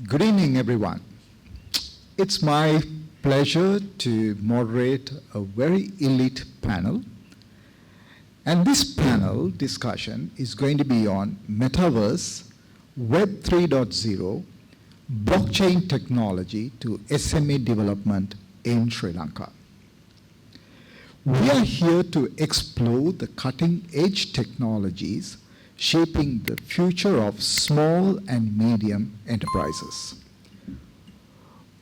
Good evening, everyone. It's my pleasure to moderate a very elite panel. And this panel discussion is going to be on Metaverse, Web 3.0, blockchain technology to SME development in Sri Lanka. We are here to explore the cutting-edge technologies shaping the future of small and medium enterprises.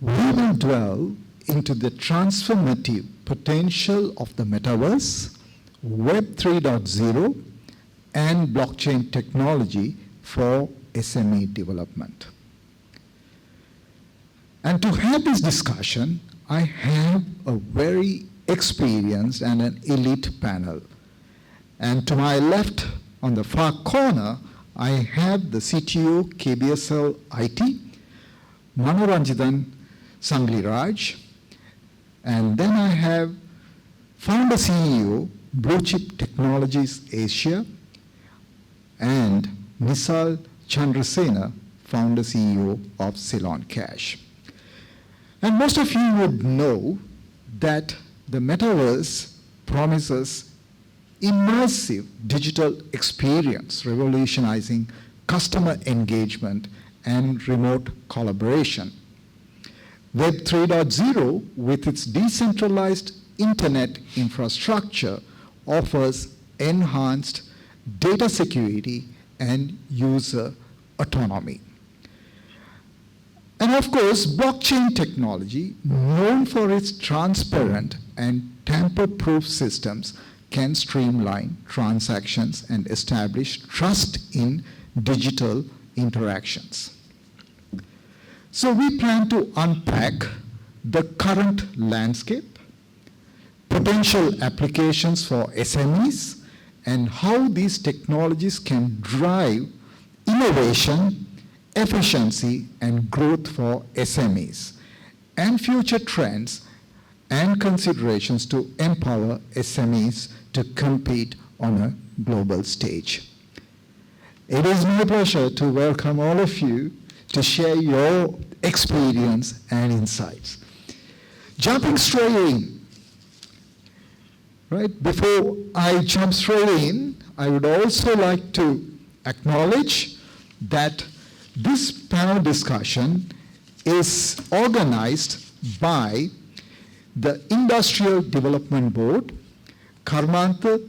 We will dwell into the transformative potential of the Metaverse, Web 3.0, and blockchain technology for SME development. And to have this discussion, I have a very experienced and an elite panel. And to my left, on the far corner, I have the CTO, KBSL IT, Manoranjitan Sangliraj, and then I have founder CEO, Blue Chip Technologies Asia, and Nisal Chandrasena, founder CEO of Ceylon Cash. And most of you would know that the Metaverse promises immersive digital experience, revolutionizing customer engagement and remote collaboration. Web 3.0, with its decentralized internet infrastructure, offers enhanced data security and user autonomy. And of course, blockchain technology, known for its transparent and tamper-proof systems, can streamline transactions and establish trust in digital interactions. So we plan to unpack the current landscape, potential applications for SMEs, and how these technologies can drive innovation, efficiency, and growth for SMEs, and future trends and considerations to empower SMEs to compete on a global stage. It is my pleasure to welcome all of you to share your experience and insights. Jumping straight in, right? Before I jump straight in, I would also like to acknowledge that this panel discussion is organized by the Industrial Development Board, Karmanta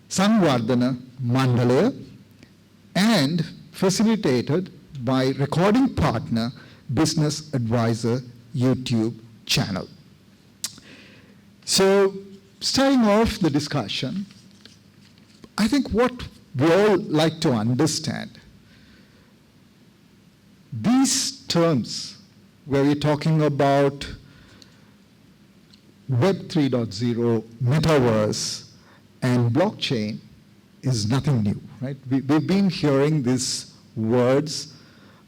Sangwardhana Mandalaya, and facilitated by recording partner, Business Advisor YouTube channel. So, starting off the discussion, I think what we all like to understand, these terms where we're talking about Web 3.0, Metaverse, and blockchain is nothing new, right? We've been hearing these words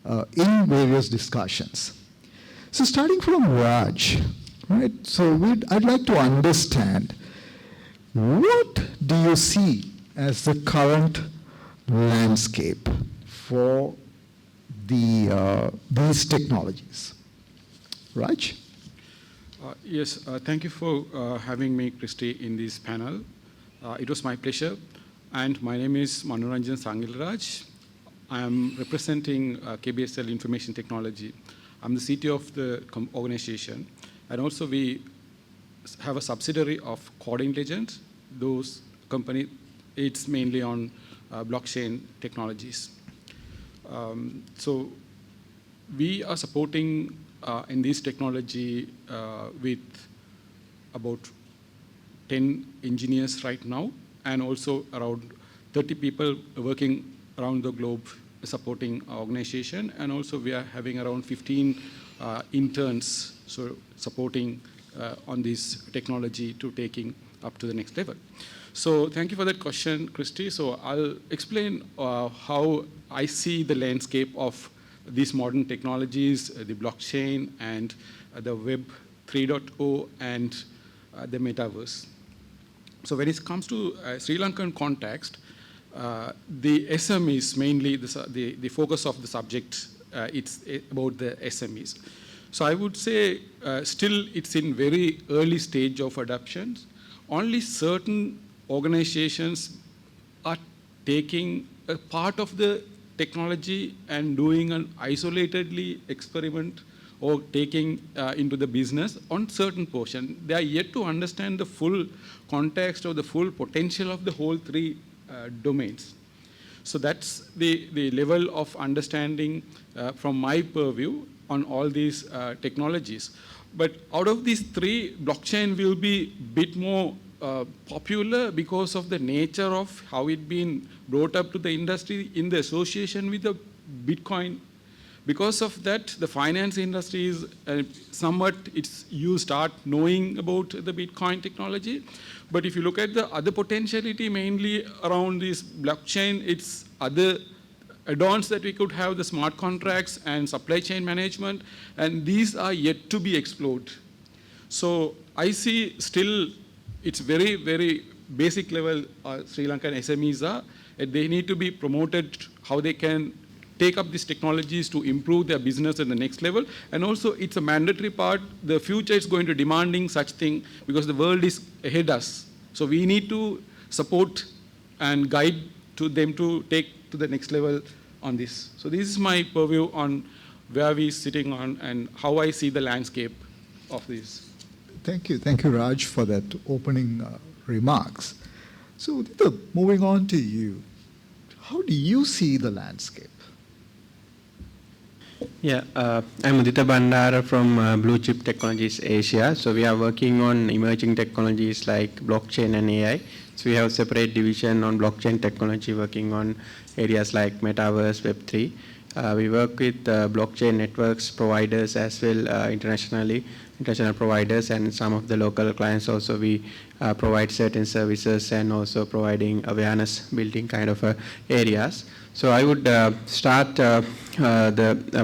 in various discussions. So starting from Raj, right? So I'd like to understand, what do you see as the current landscape for these technologies? Raj? Yes, thank you for having me, Christy, in this panel. It was my pleasure. And my name is Manoranjan Sangilraj. I am representing KBSL Information Technology. I'm the CTO of the organization. And also we have a subsidiary of Coding Legend. Those company, it's mainly on blockchain technologies. So we are supporting in this technology with about 10 engineers right now, and also around 30 people working around the globe supporting our organization. And also we are having around 15 interns so supporting on this technology to taking up to the next level. So thank you for that question, Christy. So I'll explain how I see the landscape of these modern technologies, the blockchain and the Web 3.0 and the Metaverse. So when it comes to Sri Lankan context, the SMEs mainly the focus of the subject it's about the SMEs. So I would say still it's in very early stage of adoptions. Only certain organizations are taking a part of the technology and doing an isolatedly experiment or taking into the business on certain portion. They are yet to understand the full context or the full potential of the whole three domains. So that's the level of understanding from my purview on all these technologies. But out of these three, blockchain will be a bit more popular because of the nature of how it been brought up to the industry in the association with the Bitcoin. Because of that, the finance industry is somewhat, you start knowing about the Bitcoin technology. But if you look at the other potentiality, mainly around this blockchain, it's other add-ons that we could have, the smart contracts and supply chain management, and these are yet to be explored. So I see still it's very, very basic level Sri Lankan SMEs are, and they need to be promoted how they can take up these technologies to improve their business at the next level. And also it's a mandatory part. The future is going to demanding such thing because the world is ahead of us. So we need to support and guide to them to take to the next level on this. So this is my purview on where we're sitting on and how I see the landscape of this. Thank you, Raj, for that opening remarks. So moving on to you, how do you see the landscape? Yeah, I'm Udita Bandara from Blue Chip Technologies Asia. So we are working on emerging technologies like blockchain and AI. So we have a separate division on blockchain technology working on areas like metaverse, Web3. We work with blockchain networks providers as well international providers, and some of the local clients also. We provide certain services and also providing awareness building kind of areas. So I would start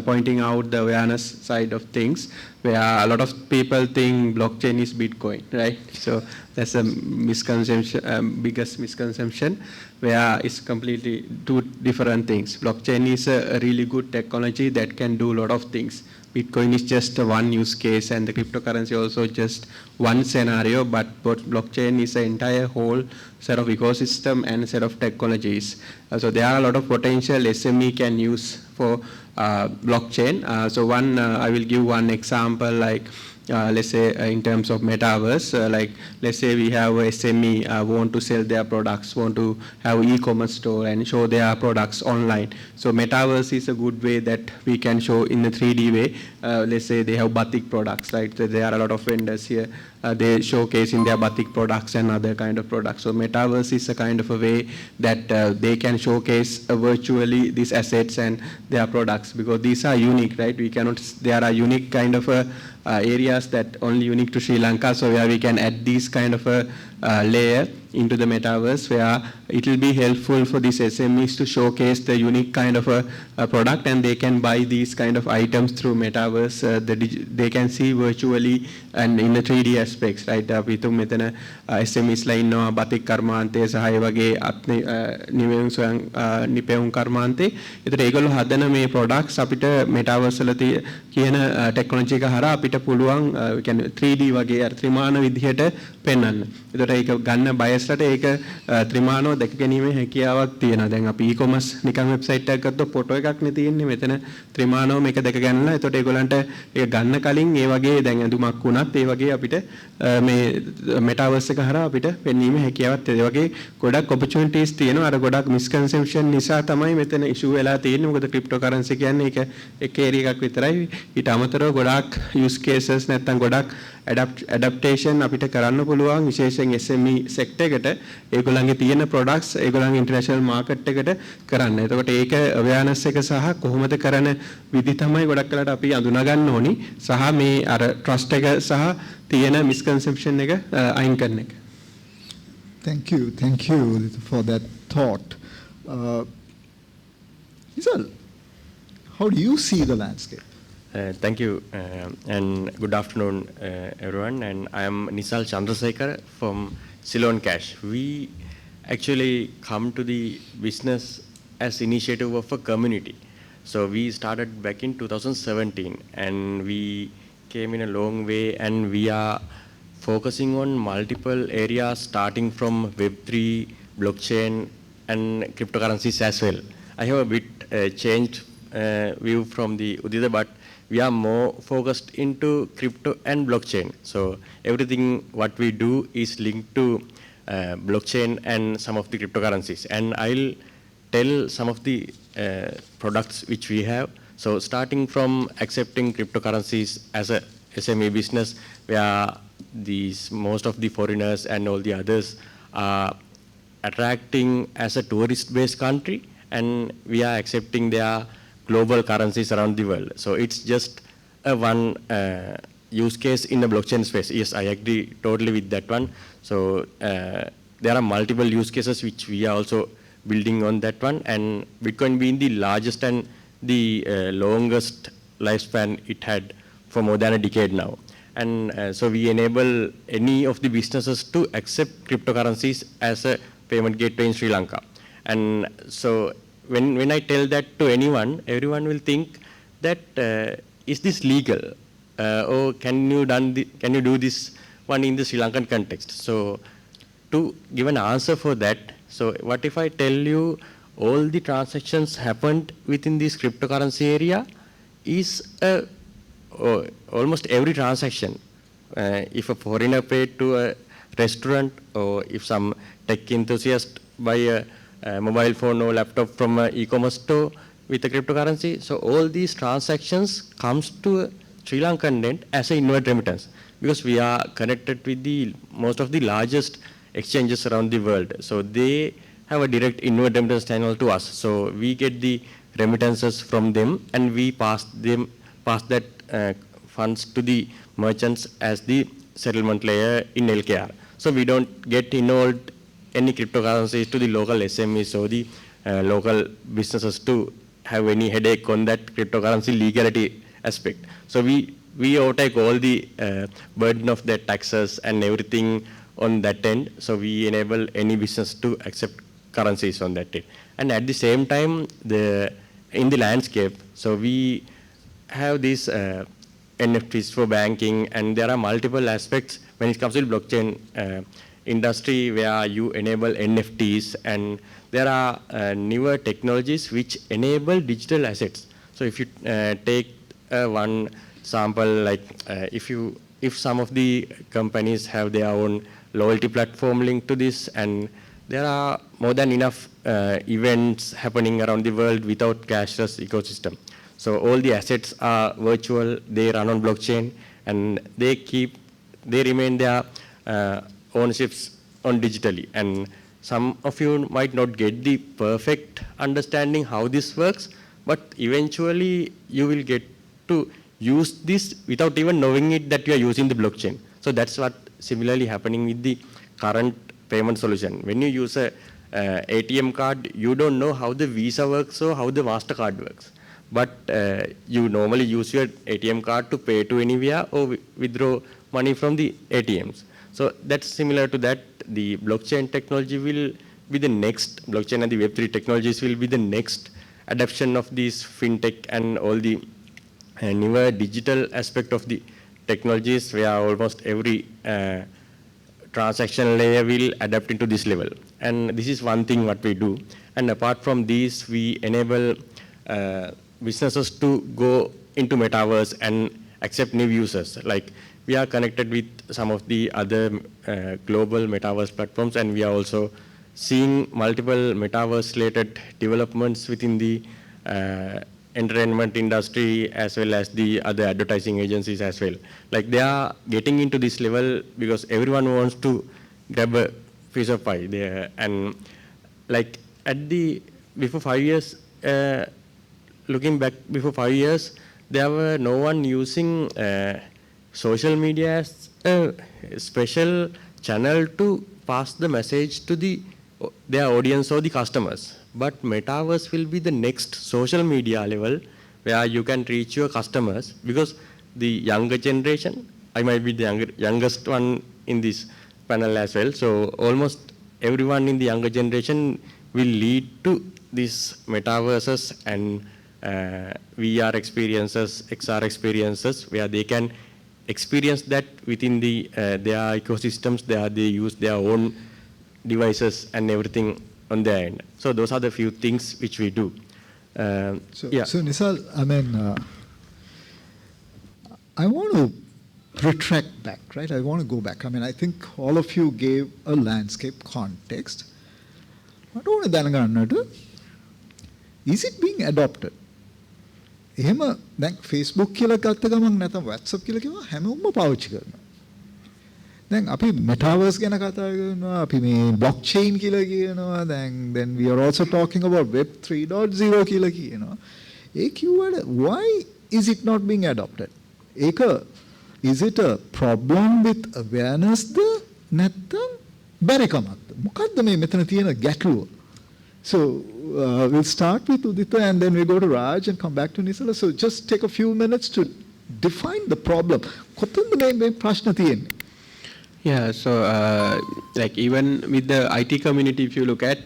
pointing out the awareness side of things, where a lot of people think blockchain is Bitcoin, right? So that's a misconception, biggest misconception, where it's completely two different things. Blockchain is a really good technology that can do a lot of things. Bitcoin is just one use case, and the cryptocurrency also just one scenario, but blockchain is an entire whole set of ecosystem and set of technologies. So there are a lot of potential SME can use for blockchain. So I will give one example, like let's say in terms of metaverse, like let's say we have a SME want to sell their products, want to have e-commerce store and show their products online. So metaverse is a good way that we can show in a 3D way. Let's say they have batik products, right? So there are a lot of vendors here. They showcase in their batik products and other kind of products. So metaverse is a kind of a way that they can showcase virtually these assets and their products, because these are unique, right? We cannot, there are unique kind of areas that only unique to Sri Lanka. So where we can add these kind of a layer into the metaverse, where it will be helpful for these SMEs to showcase the unique kind of a product, and they can buy these kind of items through metaverse. They can see virtually and in the 3D aspects, right? We tu metana SMEs la innawa batik karmante saha e wage නිවෙන් සොයන් නිපැවුම් කර්මාන්තේ. ඒතර ඒගොල්ලෝ හදන මේ products අපිට metaverse වල කියන technology එක හරහා අපිට පුළුවන් කියන්නේ 3D වගේ අර ත්‍රිමාන විදිහට පෙන්වන්න. ඒතර ඒක ගන්න බයස්ලට ඒක ත්‍රිමානව දැක ගැනීමේ හැකියාවක් තියෙනවා. දැන් අපි e-commerce නිකන් website එකක් ගත්තොත් ෆොටෝ එකක් නේ තියෙන්නේ. මෙතන ත්‍රිමානව මේක දැක ගන්නලා. ඒතකොට ඒගොල්ලන්ට ඒක ගන්න කලින් ඒ වගේ දැන් ඇඳුමක් වුණත් ඒ වගේ අපිට මේ metaverse එක හරහා අපිට පෙන්වීමේ හැකියාවක් තියෙනවා. ඒ වගේ ගොඩක් opportunities තියෙනවා. අර ගොඩක් misconception නිසා තමයි මෙතන issue වෙලා තියෙන්නේ. මොකද cryptocurrency කියන්නේ ඒක එක area එකක් විතරයි. ඊට අමතරව ගොඩක් use cases නැත්නම් ගොඩක් adaptation අපිට කරන්න පුළුවන්, විශේෂයෙන් SME sector එකට ඒගොල්ලන්ගේ තියෙන products ඒගොල්ලන්ගේ international market එකට කරන්න. එතකොට ඒක awareness එක සහ කොහොමද කරන විදි තමයි ගොඩක් වෙලාට අපි අඳුනා ගන්න ඕනි, සහ මේ අර trust එක සහ තියෙන misconception එක අයින් කරන එක. Thank you for that thought. Nizal, how do you see the landscape? Thank you, and good afternoon, everyone. And I am Nisal Chandrasekhar from Ceylon Cash. We actually come to the business as initiative of a community. So we started back in 2017, and we came in a long way, and we are focusing on multiple areas starting from Web3, blockchain, and cryptocurrencies as well. I have a bit changed view from the Udita, but we are more focused into crypto and blockchain. So everything what we do is linked to blockchain and some of the cryptocurrencies. And I'll tell some of the products which we have. So starting from accepting cryptocurrencies as a SME business, where most of the foreigners and all the others are attracting as a tourist-based country, and we are accepting their global currencies around the world. So it's just a one use case in the blockchain space. Yes, I agree totally with that one. So there are multiple use cases which we are also building on that one, and Bitcoin being the largest and the longest lifespan it had for more than a decade now. And so we enable any of the businesses to accept cryptocurrencies as a payment gateway in Sri Lanka. And so when I tell that to anyone, everyone will think that is this legal? Or can you do this one in the Sri Lankan context? So to give an answer for that, so what if I tell you all the transactions happened within this cryptocurrency area is almost every transaction. If a foreigner paid to a restaurant, or if some tech enthusiast buy a mobile phone or laptop from an e-commerce store with a cryptocurrency, so all these transactions comes to a Sri Lankan net as an inward remittance, because we are connected with the most of the largest exchanges around the world. So they have a direct inward remittance channel to us. So we get the remittances from them, and we pass that funds to the merchants as the settlement layer in LKR. So we don't get involved any cryptocurrencies to the local SMEs or the local businesses to have any headache on that cryptocurrency legality aspect. So we overtake all the burden of the taxes and everything on that end. So we enable any business to accept currencies on that end. And at the same time, in the landscape, so we have these NFTs for banking, and there are multiple aspects when it comes to blockchain industry where you enable NFTs, and there are newer technologies which enable digital assets. So if you take one sample, like if some of the companies have their own loyalty platform linked to this, and there are more than enough events happening around the world without cashless ecosystem. So all the assets are virtual, they run on blockchain, and they remain their ownerships on digitally. And some of you might not get the perfect understanding how this works, but eventually you will get to use this without even knowing it that you are using the blockchain. So that's what similarly happening with the current payment solution. When you use a ATM card, you don't know how the Visa works or how the MasterCard works. But you normally use your ATM card to pay to anywhere or withdraw money from the ATMs. So that's similar to that. The blockchain technology will be the next, blockchain and the Web3 technologies will be the next adoption of these fintech and all the newer digital aspect of the technologies, where almost every transaction layer will adapt into this level. And this is one thing what we do. And apart from these, we enable businesses to go into metaverse and accept new users. Like we are connected with some of the other global metaverse platforms, and we are also seeing multiple metaverse related developments within the entertainment industry as well as the other advertising agencies as well. Like they are getting into this level because everyone wants to grab a piece of pie there. And like before 5 years, looking back before 5 years, there were no one using social media as a special channel to pass the message to their audience or the customers. But metaverse will be the next social media level where you can reach your customers, because the younger generation, I might be the youngest one in this panel as well, so almost everyone in the younger generation will lead to these metaverses and VR experiences, XR experiences, where they can experience that within their ecosystems. They use their own devices and everything on their end. So those are the few things which we do. So Nisal, I mean, I want to retract back, right? I want to go back. I mean, I think all of you gave a landscape context. I don't want to is it being adopted? එහෙම දැන් Facebook කියලා ගත්ත ගමන් නැත්නම් WhatsApp කියලා කිව්වා හැමෝම පාවිච්චි කරනවා. දැන් අපි metaverse ගැන කතා කරනවා, අපි මේ blockchain කියලා කියනවා, then we are also talking about web 3.0 කියලා කියනවා. ඒ කිව්වට why is it not being adopted? ඒක is it a problem with awareness ද නැත්නම් බැරිකමක්ද? මොකද්ද මේ මෙතන තියෙන ගැටලුව? So we'll start with Udita and then we go to Raj and come back to Nisala. So just take a few minutes to define the problem. Yeah, so like even with the IT community, if you look at,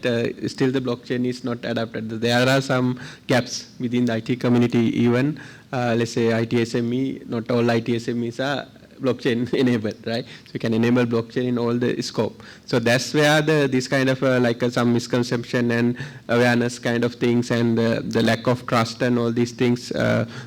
still the blockchain is not adapted. There are some gaps within the IT community even. Let's say IT SME, not all IT SMEs are blockchain enabled, right? So you can enable blockchain in all the scope. So that's where this kind of some misconception and awareness kind of things and the lack of trust and all these things,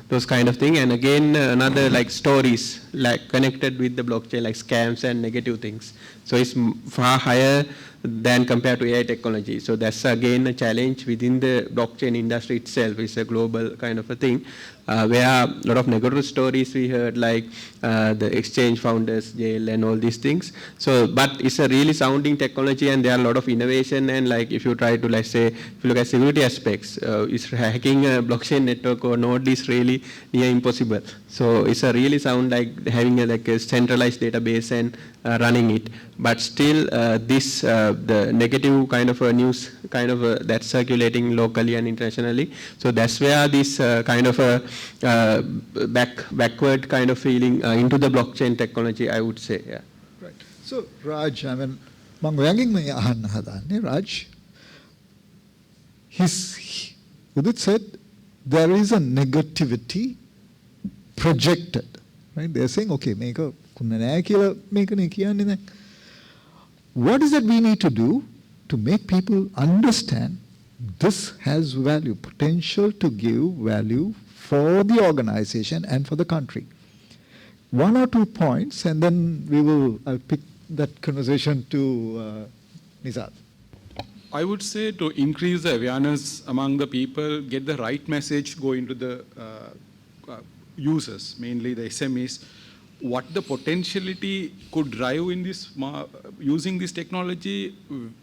those kind of things. And again, another like stories like connected with the blockchain, like scams and negative things. So it's far higher than compared to AI technology. So that's again a challenge within the blockchain industry itself. It's a global kind of a thing where a lot of negative stories we heard, like the exchange founders jail and all these things. So, but it's a really sounding technology and there are a lot of innovation, and like if you try to, let's say, if you look at security aspects, is hacking a blockchain network or node is really near impossible. So it's a really sound like having a centralized database and running it. But still the negative kind of news kind of that's circulating locally and internationally. So that's where this kind of backward kind of feeling into the blockchain technology, I would say. Yeah. Right. So Raj, I mean, Raj, Udit said there is a negativity projected, right? They're saying, okay, what is it we need to do to make people understand this has value, potential to give value for the organization and for the country? One or 2 points, and then I'll pick that conversation to Nizar. I would say to increase the awareness among the people, get the right message, go into the users, mainly the SMEs, what the potentiality could drive in this, using this technology,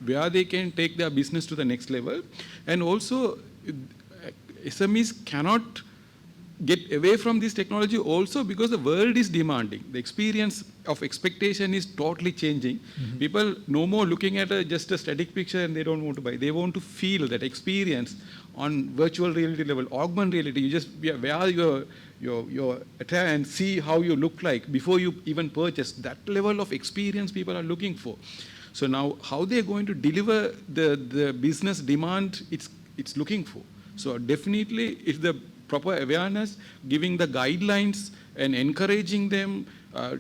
where they can take their business to the next level. And also, SMEs cannot get away from this technology also because the world is demanding. The experience of expectation is totally changing. Mm-hmm. People no more looking at just a static picture and they don't want to buy. They want to feel that experience on virtual reality level, augmented reality. You just wear your attire and see how you look like before you even purchase. That level of experience people are looking for. So now how they're going to deliver the business demand it's looking for. So definitely it's the proper awareness, giving the guidelines and encouraging them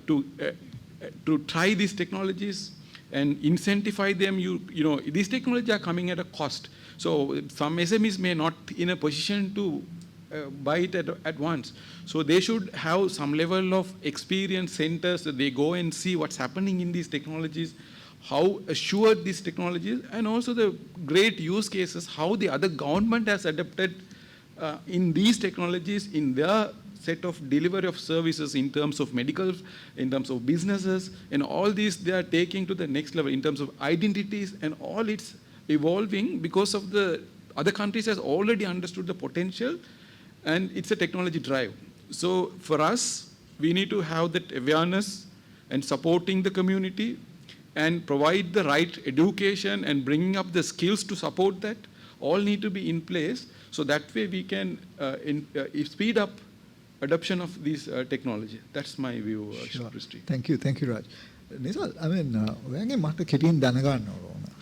to try these technologies and incentivize them. You know, these technologies are coming at a cost. So some SMEs may not in a position to buy it at once. So they should have some level of experience centers that they go and see what's happening in these technologies, how assured these technologies, and also the great use cases, how the other government has adapted in these technologies in their set of delivery of services in terms of medical, in terms of businesses, and all these they are taking to the next level in terms of identities, and all it's evolving because of the other countries has already understood the potential, and it's a technology drive. So for us, we need to have that awareness and supporting the community and provide the right education and bringing up the skills to support that. All need to be in place. So that way we can speed up adoption of these technology. That's my view, Sure. Christy. Thank you, Raj. Nizal, I mean, when I mata ketin danaganna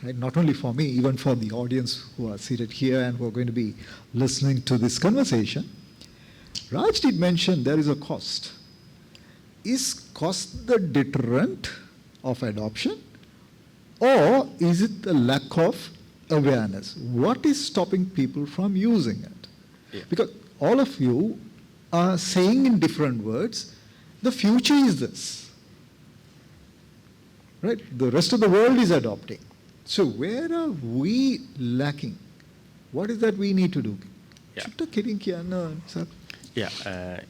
right? Not only for me, even for the audience who are seated here and who are going to be listening to this conversation. Raj did mention there is a cost. Is cost the deterrent of adoption, or is it the lack of awareness? What is stopping people from using it? Yeah. Because all of you are saying in different words, the future is this. Right? The rest of the world is adopting. So where are we lacking? What is that we need to do? Yeah. Yeah,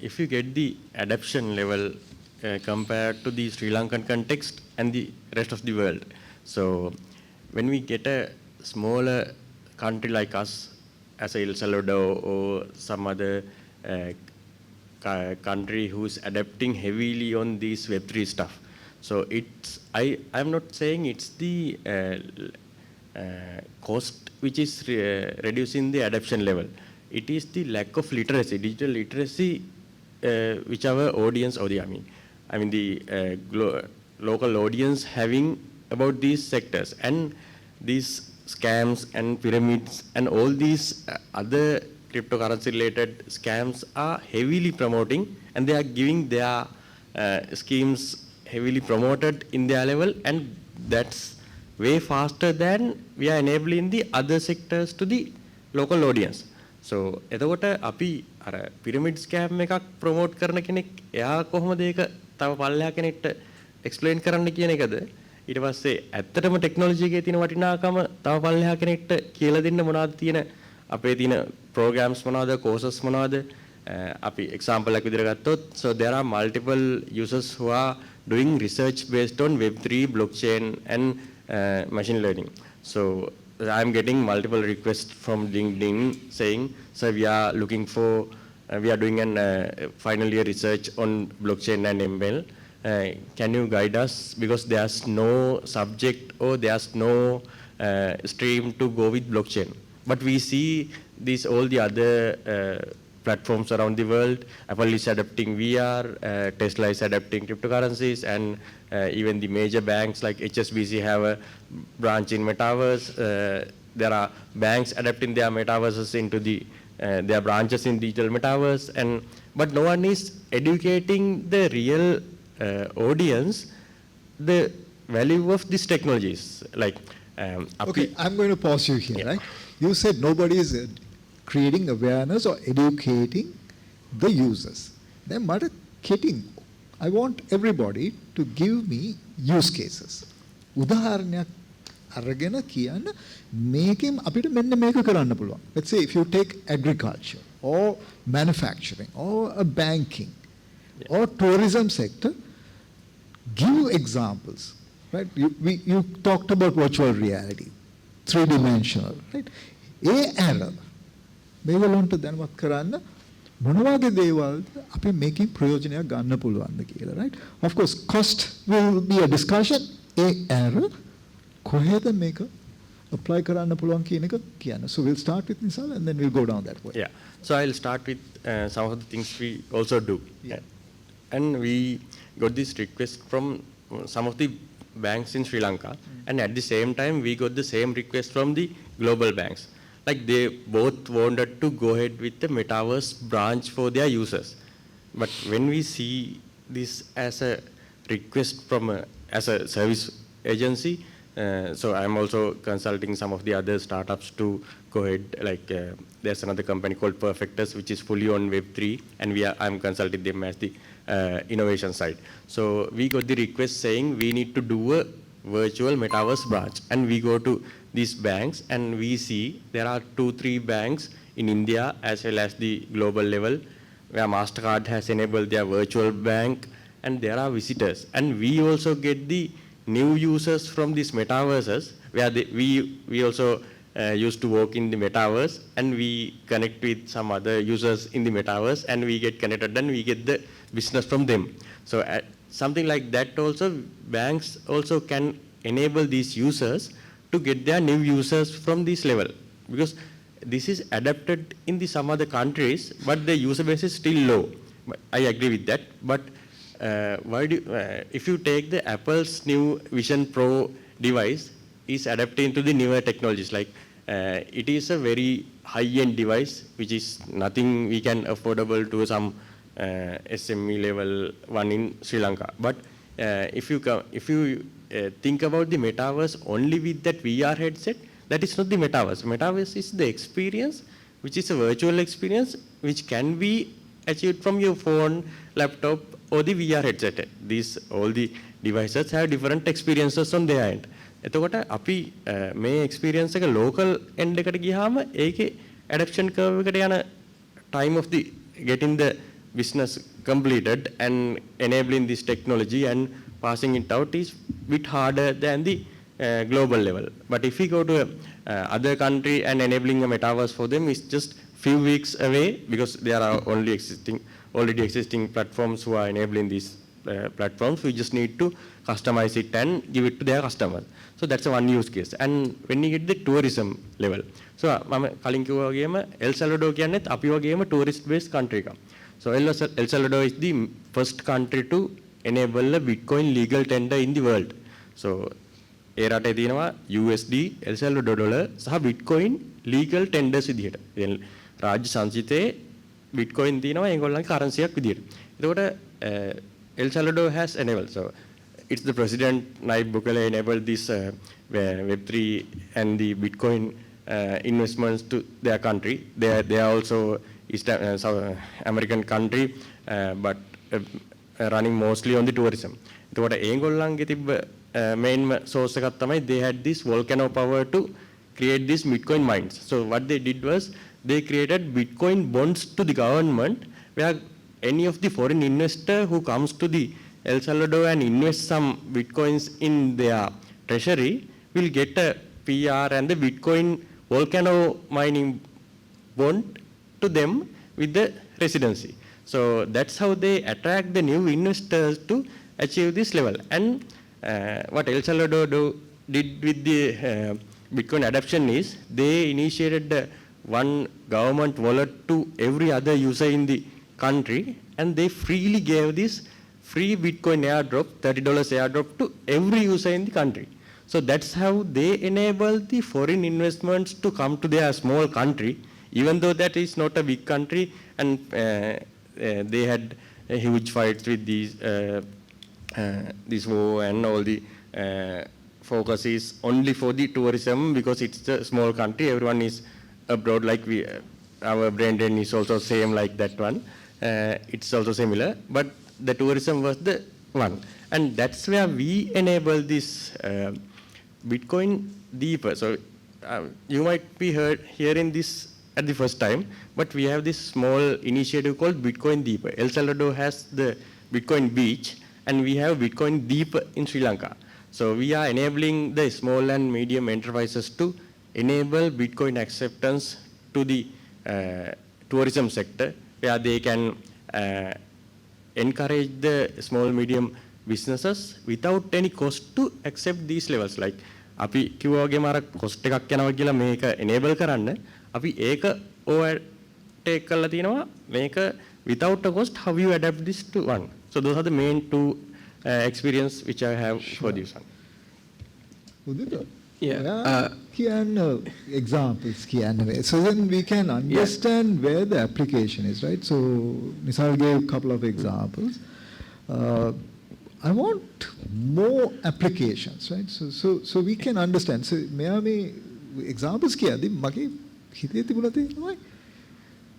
if you get the adoption level compared to the Sri Lankan context and the rest of the world. So when we get a smaller country like us, as El Salvador or some other country who's adapting heavily on these Web3 stuff. So it's, I'm not saying it's the cost which is reducing the adoption level. It is the lack of literacy, digital literacy, which our audience, or the, I mean the local audience having about these sectors, and these scams and pyramids and all these other cryptocurrency related scams are heavily promoting, and they are giving their schemes heavily promoted in their level, and that's way faster than we are enabling the other sectors to the local audience. So එතකොට අපි අර pyramid scam එකක් promote කරන කෙනෙක් එයා කොහොමද ඒක තව පල්ලෙහා කෙනෙක්ට explain කරන්න කියන එකද ඊට පස්සේ ඇත්තටම technology එකේ තියෙන වටිනාකම තව පල්ලෙහා කෙනෙක්ට කියලා දෙන්න මොනවද තියෙන අපේ තියෙන programs මොනවද courses මොනවද අපි example එකක් විදිහට ගත්තොත් so there are multiple users who are doing research based on web3 blockchain and machine learning. So I'm getting multiple requests from LinkedIn saying, sir, we are looking for, we are doing an final year research on blockchain and ML. Can you guide us? Because there's no subject or there's no stream to go with blockchain. But we see these, all the other platforms around the world. Apple is adopting VR, Tesla is adopting cryptocurrencies, and even the major banks like HSBC have a branch in metaverse. There are banks adapting their metaverses into the their branches in digital metaverse, and but no one is educating the real audience the value of these technologies. Like, okay, I'm going to pause you here. Yeah. Right? You said nobody is creating awareness or educating the users. Then, I want everybody to give me use cases. උදාහරණයක් අරගෙන කියන්න මේකෙන් අපිට මෙන්න මේක කරන්න පුළුවන්. Let's say if you take agriculture or manufacturing or a banking or tourism sector, give examples. Right? You talked about virtual reality, 3-dimensional. Right? error. මේගොල්ලන්ට දැනුවත් කරන්න මොනවාගේ දේවල්ද අපි මේකෙන් ප්‍රයෝජනයක් ගන්න පුළුවන්ද කියලා, right? Of course, cost will be a discussion. error කොහෙද මේක apply කරන්න පුළුවන් කියන එක කියන්න. So we'll start with Nisal and then we'll go down that way. Yeah. So I'll start with some of the things we also do. Yeah. And we got this request from some of the banks in Sri Lanka, and at the same time we got the same request from the global banks. Like they both wanted to go ahead with the metaverse branch for their users. But when we see this as a request from as a service agency, so I'm also consulting some of the other startups to go ahead. Like there's another company called Perfectus, which is fully on Web3, and I'm consulting them as the innovation side. So we got the request saying we need to do a virtual metaverse branch, and we go to these banks and we see there are 2-3 banks in India as well as the global level where MasterCard has enabled their virtual bank, and there are visitors. And we also get the new users from these metaverses where we also used to work in the metaverse, and we connect with some other users in the metaverse, and we get connected and we get the business from them. So something like that also, banks also can enable these users to get their new users from this level, because this is adapted in the some other countries, but the user base is still low. I agree with that. But if you take the Apple's new Vision Pro device, is adapting to the newer technologies. Like it is a very high-end device, which is nothing we can affordable to some SME level one in Sri Lanka. But if you think about the metaverse only with that VR headset, that is not the metaverse. Metaverse is the experience, which is a virtual experience, which can be achieved from your phone, laptop, or the VR headset. All the devices have different experiences on their end. එතකොට අපි මේ experience එක local end එකට ගියාම ඒකේ adaptation curve එකට යන time of the getting the business completed and enabling this technology and passing it out is bit harder than the global level. But if we go to other country and enabling a metaverse for them is just few weeks away, because there are already existing platforms who are enabling these platforms. We just need to customize it and give it to their customers. So that's one use case. And when you get the tourism level, so මම කලින් කිව්වා වගේම El Salvador කියන්නේත් අපි වගේම tourist based country එකක්. So El Salvador is the first country to enable a Bitcoin legal tender in the world. So ඒ රටේ තියෙනවා USD, El Salvador dollar සහ Bitcoin legal tenders විදිහට. රාජ්‍ය සංචිතයේ Bitcoin තියෙනවා ඒගොල්ලන්ගේ currency එකක් විදිහට. එතකොට El Salvador has enabled. So it's the president Nayib Bukele enabled this Web3 and the Bitcoin investments to their country. They are also South American country, but running mostly on the tourism. එතකොට ඒගොල්ලන්ගේ තිබ්බ main source එකක් තමයි they had this volcano power to create these Bitcoin mines. So what they did was they created Bitcoin bonds to the government, where any of the foreign investor who comes to the El Salvador and invest some Bitcoins in their treasury will get a PR and the Bitcoin volcano mining bond to them with the residency. So that's how they attract the new investors to achieve this level. And what El Salvador did with the Bitcoin adoption is they initiated one government wallet to every other user in the country, and they freely gave this free Bitcoin airdrop, $30 airdrop to every user in the country. So that's how they enable the foreign investments to come to their small country, even though that is not a big country, and they had huge fights with this war, and all the focus is only for the tourism because it's a small country. Everyone is abroad, like our brain drain is also same like that one. It's also similar, but the tourism was the one. And that's where we enable this Bitcoin deeper. So you might be hearing this at the first time, but we have this small initiative called Bitcoin Deeper. El Salvador has the Bitcoin Beach, and we have Bitcoin Deeper in Sri Lanka. So we are enabling the small and medium enterprises to enable Bitcoin acceptance to the tourism sector, where they can encourage the small medium businesses without any cost to accept these levels. Like අපි කිව්වා වගේම අර cost එකක් යනවා කියලා මේක enable කරන්න අපි ඒක overtake කරලා තියෙනවා මේක without a cost. How you adapt this to one? So those are the main two experience which I have for this one. Examples so then we can understand where the application is, right? So Nisal gave a couple of examples. I want more applications, right? So we can understand. So me examples කියද්දි මගේ හිතේ තිබුණා තියෙනවා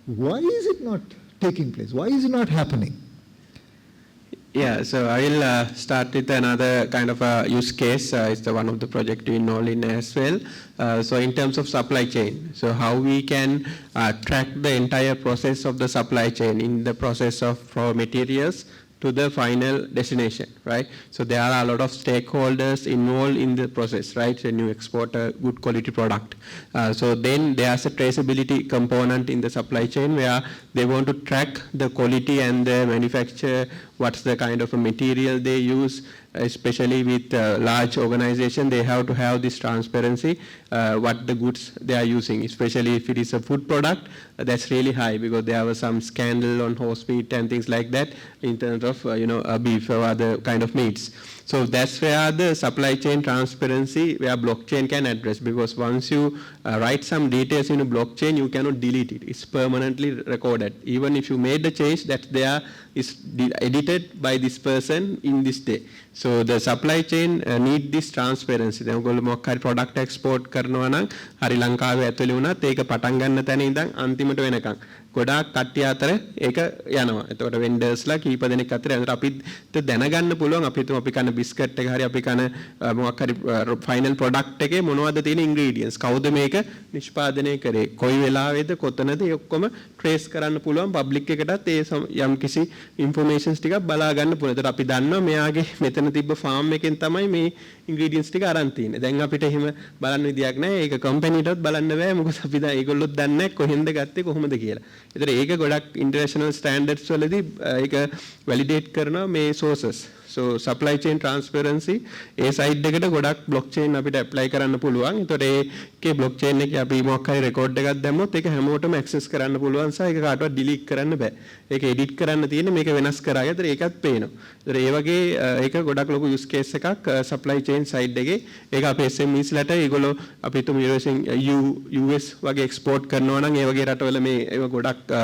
why is it not taking place? Why is it not happening? Yeah, so I will start with another kind of a use case. It's one of the project we know in as well. So in terms of supply chain, so how we can track the entire process of the supply chain in the process of raw materials to the final destination, right? So there are a lot of stakeholders involved in the process, right? When you export a good quality product. So then there's a traceability component in the supply chain where they want to track the quality and the manufacture, what's the kind of a material they use, especially with large organization, they have to have this transparency, what the goods they are using, especially if it is a food product, that's really high because there was some scandal on horse meat and things like that in terms of, beef or other kind of meats. So that's where the supply chain transparency, where blockchain can address, because once you write some details in a blockchain, you cannot delete it. It's permanently recorded. Even if you made the change, that there is edited by this person in this day. So the supply chain need this transparency. දැන් ඔයගොල්ලෝ මොකක් හරි product export කරනවා නම් හරි ලංකාවේ ඇතුලේ වුණත් ඒක පටන් ගන්න තැන ඉඳන් අන්තිමට වෙනකන් ගොඩාක් කට්ටිය අතර ඒක යනවා. එතකොට වෙන්ඩර්ස්ලා කීප දෙනෙක් අතර යනවා. අපිට දැනගන්න පුළුවන් අපි තුම අපි කන බිස්කට් එක හරි අපි කන මොකක් හරි ෆයිනල් ප්‍රොඩක්ට් එකේ මොනවද තියෙන ඉන්ග්‍රීඩියන්ට්ස් කවුද මේක නිෂ්පාදනය කරේ කොයි වෙලාවෙද කොතනද ඒ ඔක්කොම ට්‍රේස් කරන්න පුළුවන් පබ්ලික් එකටත් ඒ යම් කිසි ඉන්ෆර්මේෂන්ස් ටිකක් බලා ගන්න පුළුවන්. එතකොට අපි දන්නවා මෙයාගේ මෙතන තිබ්බ ෆාම් එකෙන් තමයි මේ ඉන්ග්‍රීඩියන්ට්ස් ටික අරන් තියෙන්නේ. දැන් අපිට එහෙම බලන්න විදියක් නැහැ. ඒක කම්පැනිටවත් බලන්න බෑ. මොකද අපි දැන් ඒගොල්ලොත් දන්නේ නැහැ කොහෙන්ද ගත්තේ කොහොමද කියලා. ඒතර ඒක ගොඩක් ඉන්ටර්නැෂනල් ස්ටෑන්ඩඩ්ස් වලදී ඒක වැලිඩේට් කරනවා මේ sauces. So supply chain transparency ඒ සයිඩ් එකට ගොඩක් blockchain අපිට apply කරන්න පුළුවන්. ඒතකොට ඒකේ blockchain එකේ අපි මොකක් හරි record එකක් දැම්මොත් ඒක හැමෝටම access කරන්න පුළුවන් සහ ඒක කාටවත් delete කරන්න බෑ. ඒක edit කරන්න තියෙන්නේ මේක වෙනස් කරා. ඒතර ඒකත් පේනවා. ඒතර ඒ වගේ ඒක ගොඩක් ලොකු use case එකක් supply chain side එකේ. ඒක අපේ SMEs ලට ඒගොල්ලෝ අපි තුමු US වගේ export කරනවා නම් ඒ වගේ රටවල මේ ඒව ගොඩක්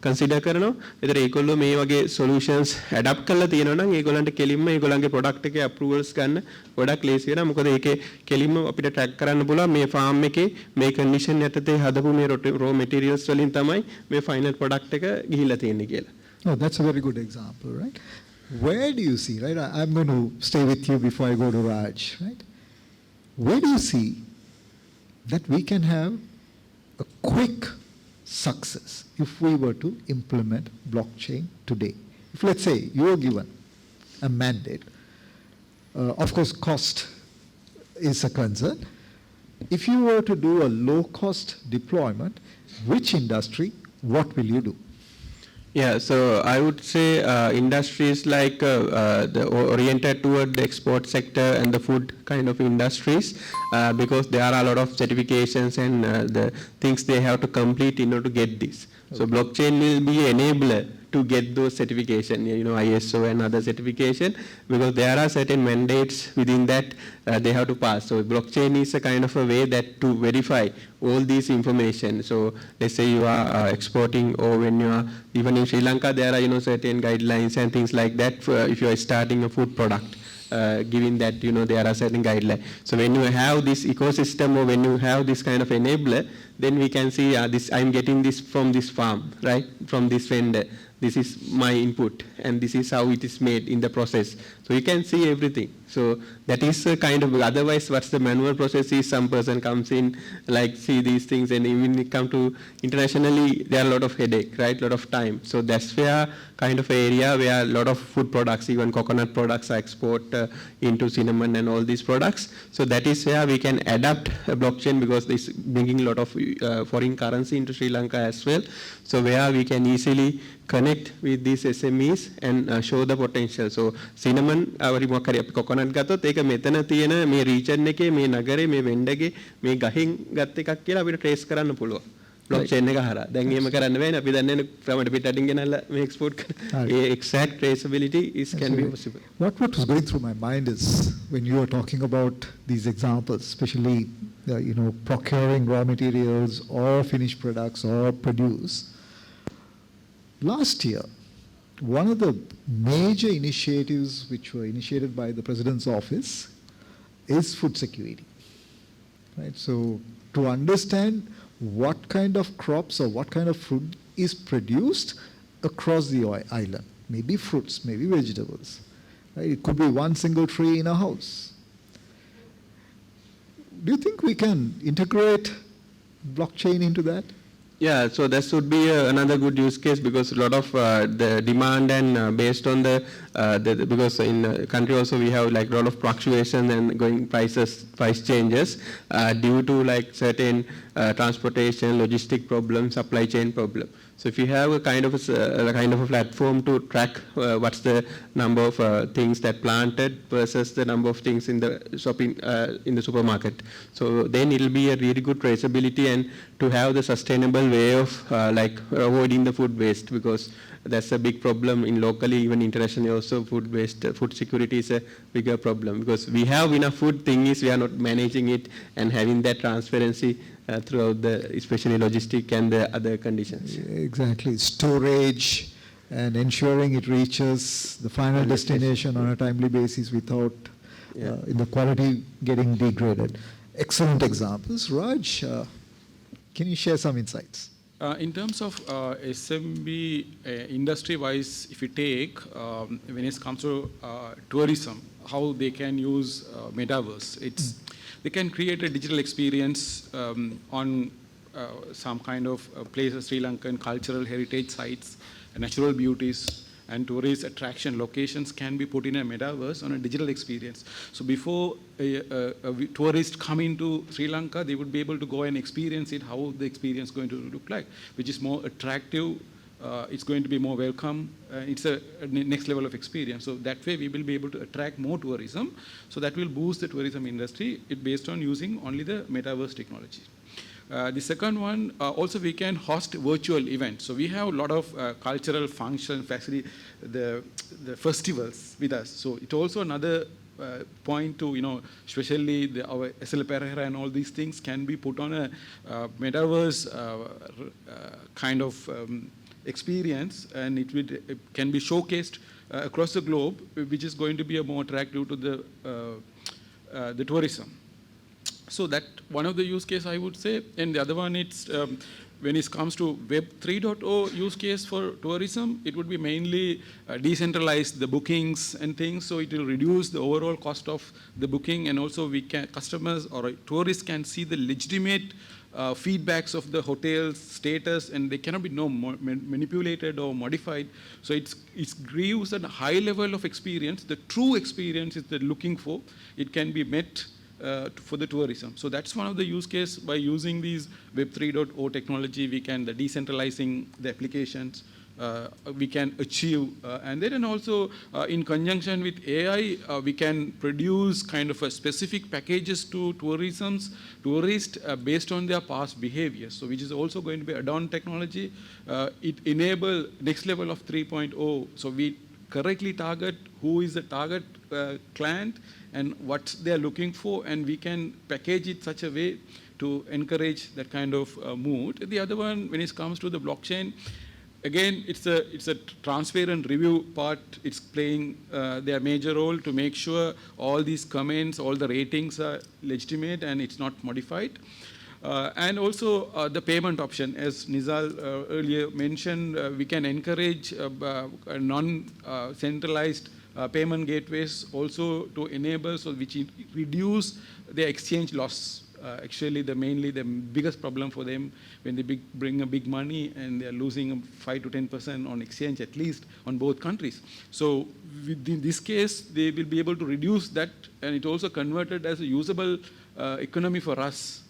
consider කරනවා. ඒතර ඒගොල්ලෝ මේ වගේ solutions adapt කරලා තියෙනවා නම් ඒගොල්ලන්ට කෙලින්ම ඒගොල්ලන්ගේ ප්‍රොඩක්ට් එකේ අප්‍රූවල්ස් ගන්න ගොඩක් ලේසි වෙනවා. මොකද ඒකේ කෙලින්ම අපිට ට්‍රැක් කරන්න පුළුවන් මේ ෆාම් එකේ මේ කන්ඩිෂන් යටතේ හදපු මේ raw materials වලින් තමයි මේ ෆයිනල් ප්‍රොඩක්ට් එක ගිහිල්ලා තියෙන්නේ කියලා. Oh, that's a very good example, right? Where do you see, right? I'm going to stay with you before I go to Raj, right? Where do you see that we can have a quick success if we were to implement blockchain today? If let's say you are given a mandate, of course cost is a concern. If you were to do a low-cost deployment, which industry, what will you do? Yeah, so I would say industries like the oriented toward the export sector and the food kind of industries, because there are a lot of certifications and the things they have to complete in order to get this. Okay. So blockchain will be an enabler to get those certification, ISO and other certification, because there are certain mandates within that they have to pass. So blockchain is a kind of a way that to verify all these information. So let's say you are exporting, or when you are, even in Sri Lanka, there are certain guidelines and things like that for if you are starting a food product. Given that there are certain guidelines. So when you have this ecosystem, or when you have this kind of enabler, then we can see this. I'm getting this from this farm, right? From this vendor. This is my input, and this is how it is made in the process. So you can see everything. So that is a kind of, otherwise what's the manual process is some person comes in, like see these things, and even it come to internationally, there are a lot of headache, right? A lot of time. So that's where kind of area where a lot of food products, even coconut products are export into cinnamon and all these products. So that is where we can adapt a blockchain, because it's bringing a lot of foreign currency into Sri Lanka as well. So where we can easily connect with these SMEs and show the potential. So cinnamon, coconut ගත්තොත් ඒක මෙතන තියෙන මේ region එකේ මේ නගරේ මේ වෙන්ඩගේ මේ ගහින් ගත්ත එකක් කියලා අපිට trace කරන්න පුළුවන්. blockchain එක හරහා. දැන් එහෙම කරන්න බෑනේ. අපි දන්නේ ප්‍රමඩ පිටටින් ගෙනල්ලා මේ export කරන. ඒ exact traceability can be possible. What was going through my mind is when you were talking about these examples, especially procuring raw materials or finished products or produce. Last year, one of the major initiatives which were initiated by the President's office is food security. Right? So to understand what kind of crops or what kind of food is produced across the island, maybe fruits, maybe vegetables. Right? It could be one single tree in a house. Do you think we can integrate blockchain into that? Yeah, so that would be another good use case, because a lot of the demand and based on the because in the country also we have like a lot of fluctuation and going price changes due to like certain transportation, logistic problem, supply chain problem. So if you have a kind of a platform to track what's the number of things that planted versus the number of things in the shopping in the supermarket, so then it'll be a really good traceability and to have the sustainable way of like avoiding the food waste, because that's a big problem in locally, even internationally also. Food waste, food security is a bigger problem because we have enough food. Thing is, we are not managing it and having that transparency throughout the, especially logistic and the other conditions. Exactly, storage and ensuring it reaches the final destination on a timely basis without in the quality getting degraded. Excellent examples. Raj, can you share some insights? In terms of SMB industry-wise, if you take, when it comes to tourism, how they can use metaverse, they can create a digital experience on some kind of places, Sri Lankan cultural heritage sites, natural beauties, and tourist attraction locations can be put in a metaverse on a digital experience. So before a tourist come into Sri Lanka, they would be able to go and experience it, how the experience is going to look like, which is more attractive, it's going to be more welcome, it's a next level of experience. So that way we will be able to attract more tourism. So that will boost the tourism industry based on using only the metaverse technology. The second one, also we can host virtual events. So we have a lot of cultural functions, actually the festivals with us. So it's also another point to, especially our SL Pereira and all these things can be put on a metaverse kind of experience, and it can be showcased across the globe, which is going to be more attractive to the tourism. So that one of the use case I would say, and the other one it's when it comes to Web 3.0 use case for tourism, it would be mainly decentralize the bookings and things, so it will reduce the overall cost of the booking, and also customers or tourists can see the legitimate feedbacks of the hotel's status, and they cannot be manipulated or modified. So it gives a high level of experience. The true experience is they're looking for. It can be met for the tourism. So that's one of the use case. By using these Web 3.0 technology, we can decentralizing the applications, we can achieve, and then also in conjunction with AI, we can produce kind of a specific packages to tourists based on their past behavior. So which is also going to be add-on technology. It enable next level of 3.0. So we correctly target who is the target client and what they are looking for, and we can package it such a way to encourage that kind of mood. The other one, when it comes to the blockchain, again, it's a transparent review part. It's playing their major role to make sure all these comments, all the ratings are legitimate and it's not modified. And also the payment option, as Nizal earlier mentioned, we can encourage non-centralized payment gateways also to enable, so which reduce the exchange loss. Actually, mainly the biggest problem for them when they bring a big money and they are losing 5 to 10% on exchange, at least on both countries. So in this case, they will be able to reduce that, and it also converted as a usable economy for us.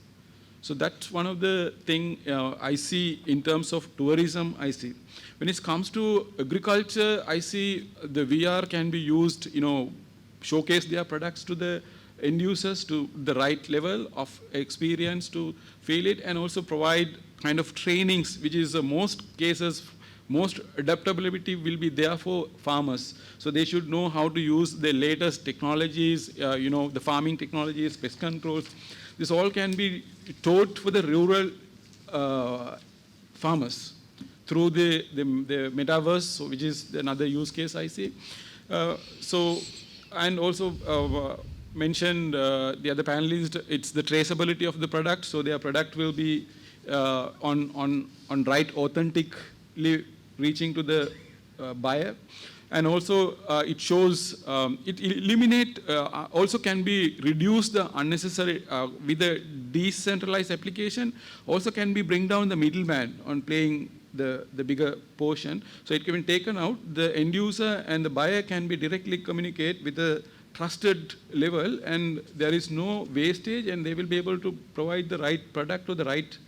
So that's one of the thing I see in terms of tourism. I see when it comes to agriculture, I see the VR can be used, showcase their products to the end users to the right level of experience to feel it, and also provide kind of trainings, which is most cases, most adaptability will be there for farmers. So they should know how to use the latest technologies, the farming technologies, pest controls. This all can be taught for the rural farmers through the metaverse, which is another use case I see. And also mentioned the other panelists, it's the traceability of the product. So their product will be on right, authentically reaching to the buyer. And also it shows, it eliminate, also can be reduce the unnecessary, with the decentralized application, also can be bring down the middleman on playing the bigger portion. So it can be taken out, the end user and the buyer can be directly communicate with the trusted level, and there is no wastage, and they will be able to provide the right product to the right,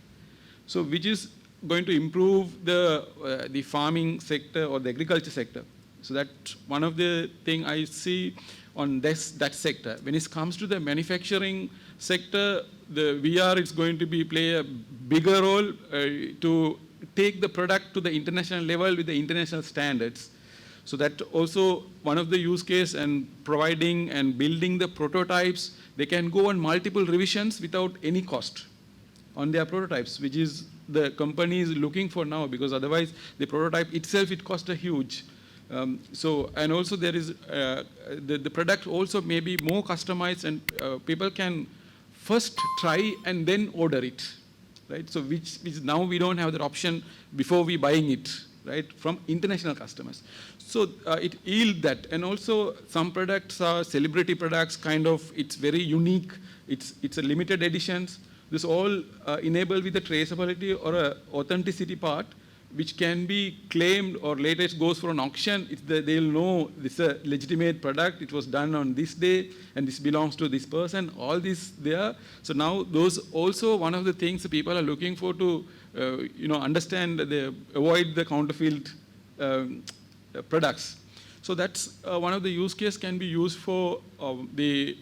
so which is going to improve the farming sector or the agriculture sector. So that's one of the things I see on that sector. When it comes to the manufacturing sector, the VR is going to play a bigger role to take the product to the international level with the international standards. So that also one of the use case, and providing and building the prototypes, they can go on multiple revisions without any cost on their prototypes, which is the company is looking for now, because otherwise the prototype itself, it costs a huge. And also there is, the product also may be more customized, and people can first try and then order it, right? So which now we don't have that option before we buying it, right, from international customers. So it yield that. And also some products are celebrity products, kind of, it's very unique, it's a limited editions. This all enabled with the traceability or a authenticity part, which can be claimed, or later it goes for an auction. They'll know this is a legitimate product, it was done on this day, and this belongs to this person, all this there. So now those also one of the things people are looking for to understand, avoid the counterfeit products. So that's one of the use case can be used for the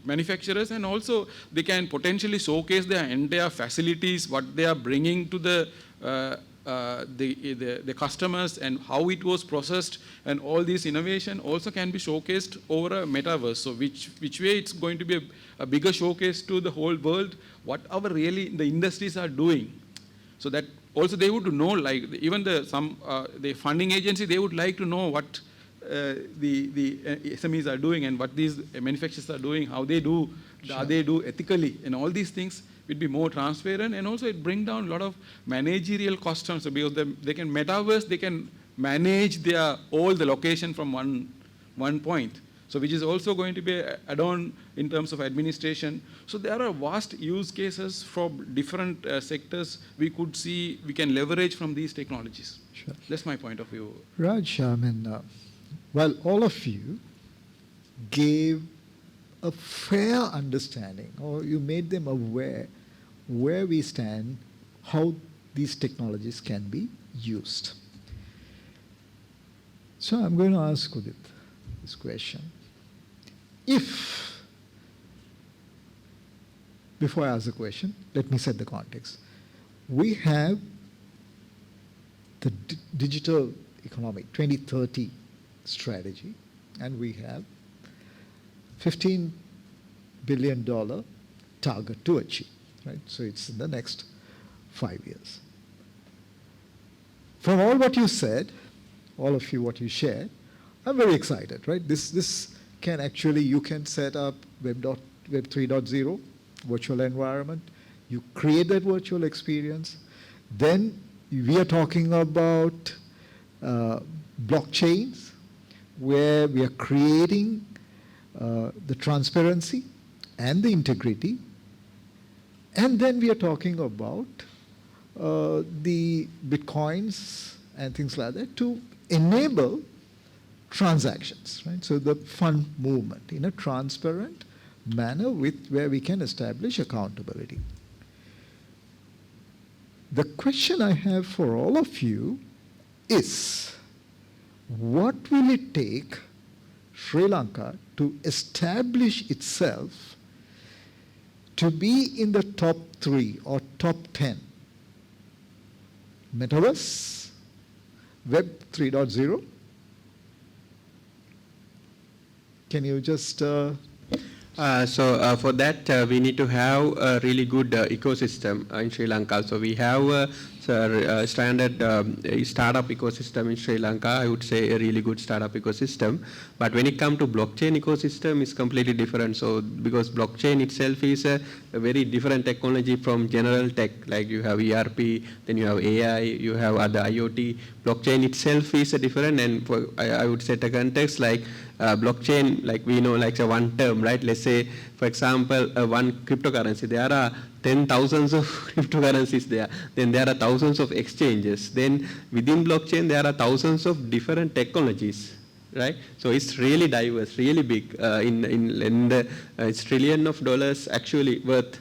manufacturers, and also they can potentially showcase their entire facilities, what they are bringing to the customers, and how it was processed, and all this innovation also can be showcased over a metaverse. So which way it's going to be a bigger showcase to the whole world, what our really the industries are doing. So that also they would know, like even the funding agency, they would like to know what the SMEs are doing, and what these manufacturers are doing, how they do, how they do ethically, and all these things will be more transparent. And also it bring down a lot of managerial costs, so because they can metaverse, they can manage all the location from one point. So which is also going to be an add-on in terms of administration. So there are vast use cases from different sectors we can leverage from these technologies. Sure. That's my point of view. Raj, well, all of you gave a fair understanding, or you made them aware where we stand, how these technologies can be used. So I'm going to ask Udit this question. Before I ask the question, let me set the context. We have the digital economic 2030 strategy, and we have $15 billion target to achieve, right? So it's in the next 5 years. From all what you said, all of you what you shared, I'm very excited, right? This can actually, you can set up Web 3.0 virtual environment. You create that virtual experience. Then we are talking about blockchains, where we are creating the transparency and the integrity. And then we are talking about the Bitcoins and things like that to enable transactions, right? So the fund movement in a transparent manner where we can establish accountability. The question I have for all of you is, what will it take Sri Lanka to establish itself to be in the top 3 or top 10? Metaverse, Web 3.0. Can you just... For that, we need to have a really good ecosystem in Sri Lanka. So we have a standard startup ecosystem in Sri Lanka. I would say a really good startup ecosystem. But when it comes to blockchain ecosystem, it's completely different. So because blockchain itself is a very different technology from general tech. Like you have ERP, then you have AI, you have other IoT. Blockchain itself is a different, and I would set a context like blockchain, like we know, like a one term, right? Let's say, for example, one cryptocurrency. There are 10,000s of cryptocurrencies there. Then there are thousands of exchanges. Then within blockchain, there are thousands of different technologies. right? So it's really diverse, really big. It's $1 trillion actually worth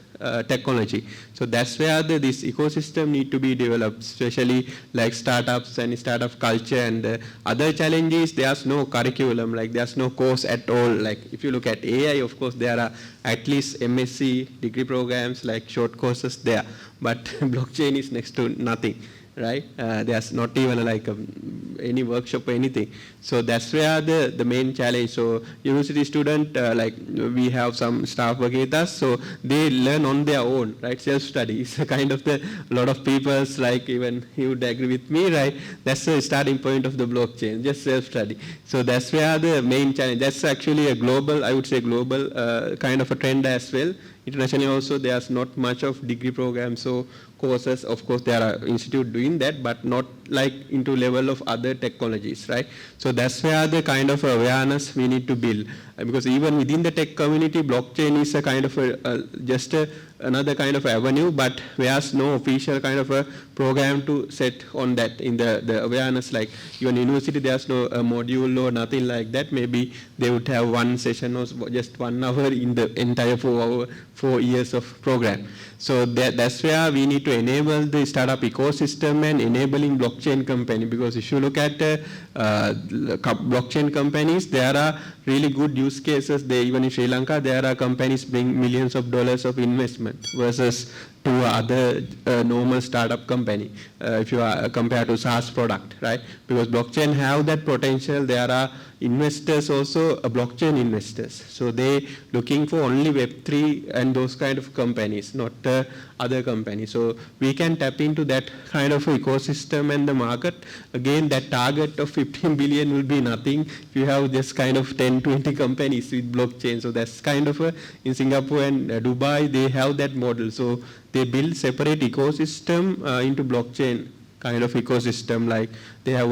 technology. So that's where this ecosystem need to be developed, especially like startups and startup culture. And other challenges, there's no curriculum, like there's no course at all. Like if you look at AI, of course, there are at least MSc degree programs, like short courses there. But blockchain is next to nothing, right? There's not even like any workshop or anything. So that's where the main challenge. So university student, like we have some staff working with us, so they learn on their own, right? Self-study is a kind of a lot of people's, like even he would agree with me, right? That's the starting point of the blockchain, just self-study. So that's where the main challenge. That's actually a global, I would say global kind of a trend as well. Internationally also, there's not much of degree programs, so courses. Of course, there are institutes doing that, but not like into level of other technologies, right? So that's where the kind of awareness we need to build. Because even within the tech community, blockchain is a kind of another kind of avenue, but there's no official kind of a program to set on that in the awareness. Like even university, there's no module or nothing like that. Maybe they would have one session or just 1 hour in the entire 4 years of program. So that's where we need to enable the startup ecosystem and enabling blockchain company. Because if you look at blockchain companies, there are really good use cases. Even in Sri Lanka, there are companies bring millions of dollars of investment versus to other normal startup company, if you are compared to SaaS product, right? Because blockchain have that potential. There are investors also, blockchain investors. So they looking for only Web3 and those kind of companies, not other companies. So we can tap into that kind of ecosystem and the market. Again, that target of 15 billion will be nothing if you have just kind of 10, 20 companies with blockchain. So that's kind of in Singapore and Dubai, they have that model. So they build separate ecosystem into blockchain kind of ecosystem, like they have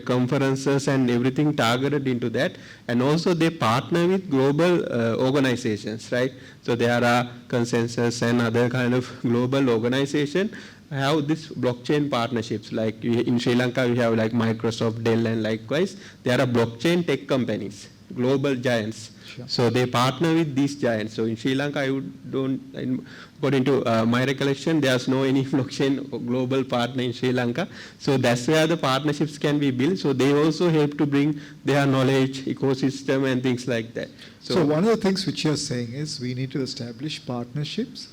conferences and everything targeted into that. And also they partner with global organizations, right? So there are consensus and other kind of global organization have this blockchain partnerships. Like in Sri Lanka, we have like Microsoft, Dell, and likewise, there are blockchain tech companies, global giants. Sure. So they partner with these giants. So in Sri Lanka, according to my recollection, there's no any blockchain global partner in Sri Lanka. So that's where the partnerships can be built. So they also help to bring their knowledge, ecosystem, and things like that. So one of the things which you're saying is we need to establish partnerships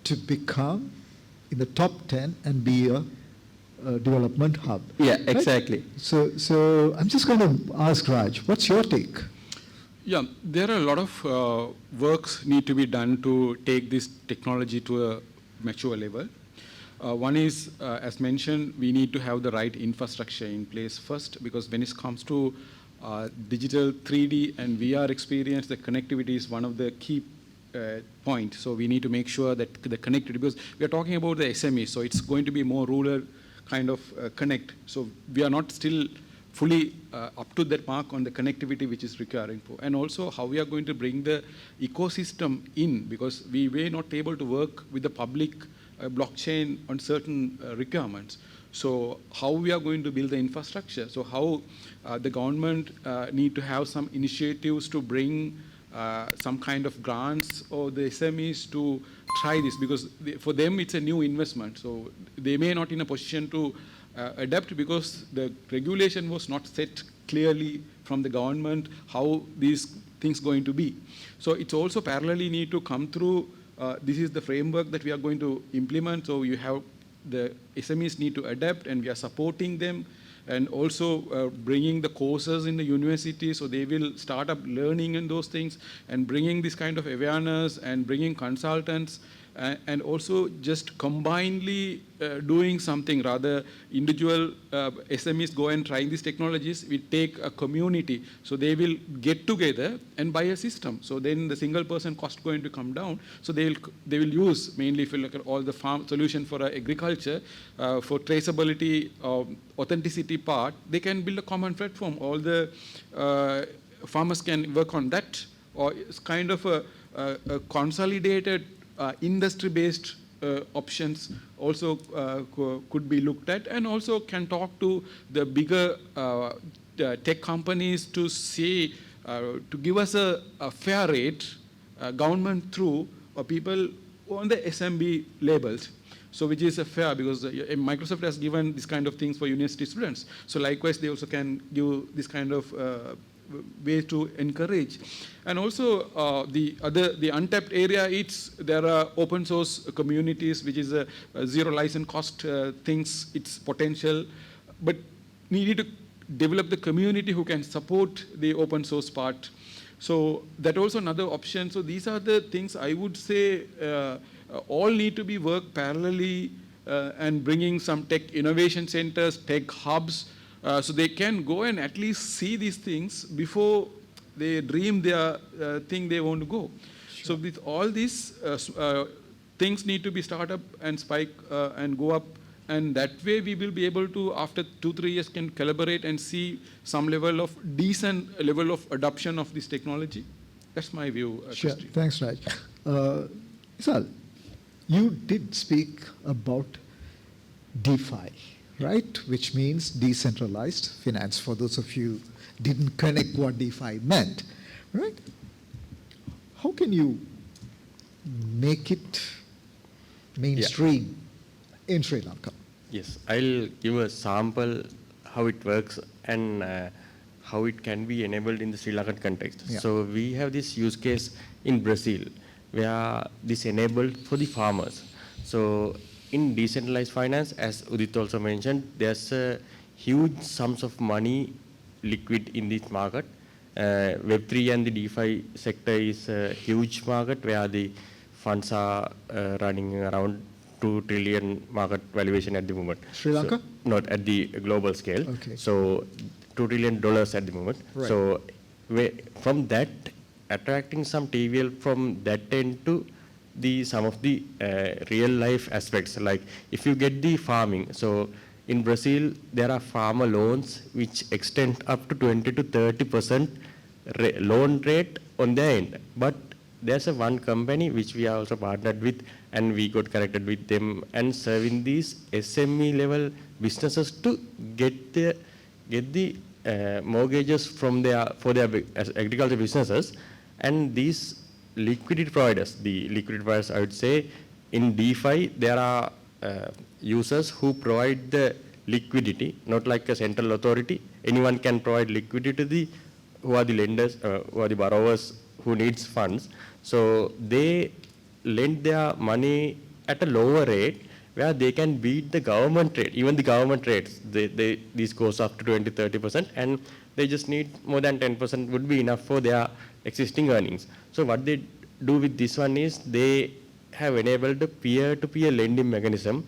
to become in the top 10 and be a development hub. Yeah, right? Exactly. So I'm just going to ask Raj, what's your take? Yeah, there are a lot of works need to be done to take this technology to a mature level. One is, as mentioned, we need to have the right infrastructure in place first, because when it comes to digital 3D and VR experience, the connectivity is one of the key points. So we need to make sure that the connectivity, because we are talking about the SME, so it's going to be more rural kind of connect. So we are not still fully up to that mark on the connectivity which is requiring for. And also how we are going to bring the ecosystem in, because we were not able to work with the public blockchain on certain requirements. So how we are going to build the infrastructure? So how the government need to have some initiatives to bring some kind of grants or the SMEs to try this, because for them it's a new investment. So they may not in a position to adapt, because the regulation was not set clearly from the government how these things going to be. So it's also parallelly need to come through, this is the framework that we are going to implement. So you have the SMEs need to adapt, and we are supporting them, and also bringing the courses in the university, so they will start up learning in those things, and bringing this kind of awareness, and bringing consultants, and also just combinedly doing something, rather individual SMEs go and try these technologies. We take a community, so they will get together and buy a system. So then the single person cost going to come down. So they will use, mainly if you look at all the farm solution for agriculture, for traceability, authenticity part, they can build a common platform. All the farmers can work on that, or it's kind of a consolidated industry-based options also could be looked at, and also can talk to the bigger tech companies to say, to give us a fair rate, government through people on the SMB labels. So which is fair because Microsoft has given this kind of things for university students. So likewise, they also can give this kind of way to encourage. And also the untapped area, there are open source communities, which is a zero license cost things, its potential, but needed to develop the community who can support the open source part. So that also another option. So these are the things I would say all need to be worked parallelly and bringing some tech innovation centers, tech hubs, so they can go and at least see these things before they dream their thing they want to go. Sure. So with all these things need to be start up and spike and go up, and that way we will be able to, after 2-3 years, can collaborate and see some level of decent level of adoption of this technology. That's my view. Sure. Christy. Thanks, Raj. Isal, you did speak about DeFi, right? Which means decentralized finance. For those of you who didn't connect what DeFi meant, right? How can you make it mainstream in Sri Lanka? Yes, I'll give a sample how it works and how it can be enabled in the Sri Lankan context. Yeah. So we have this use case in Brazil where this enabled for the farmers. So in decentralized finance, as Udit also mentioned, there's a huge sums of money liquid in this market. Web3 and the DeFi sector is a huge market where the funds are running around 2 trillion market valuation at the moment. Sri Lanka? So, not at the global scale. Okay. So $2 trillion at the moment. Right. So from that, attracting some TVL from that end to some of the real life aspects. Like if you get the farming, so in Brazil, there are farmer loans which extend up to 20 to 30% loan rate on their end. But there's one company which we are also partnered with, and we got connected with them and serving these SME level businesses to get the mortgages for their agriculture businesses. And these liquidity providers, I would say, in DeFi, there are users who provide the liquidity, not like a central authority. Anyone can provide liquidity to who are the lenders, who are the borrowers who needs funds. So they lend their money at a lower rate where they can beat the government rate. Even the government rates, these goes up to 20-30%, and they just need more than 10% would be enough for their existing earnings. So what they do with this one is they have enabled a peer-to-peer lending mechanism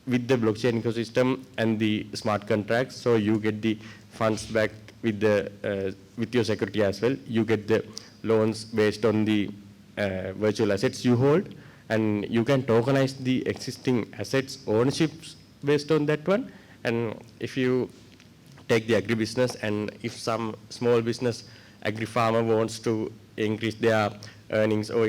with the blockchain ecosystem and the smart contracts. So you get the funds back with your security as well. You get the loans based on the virtual assets you hold, and you can tokenize the existing assets ownerships based on that one. And if you take the agribusiness, and if some small business agri farmer wants to increase their earnings or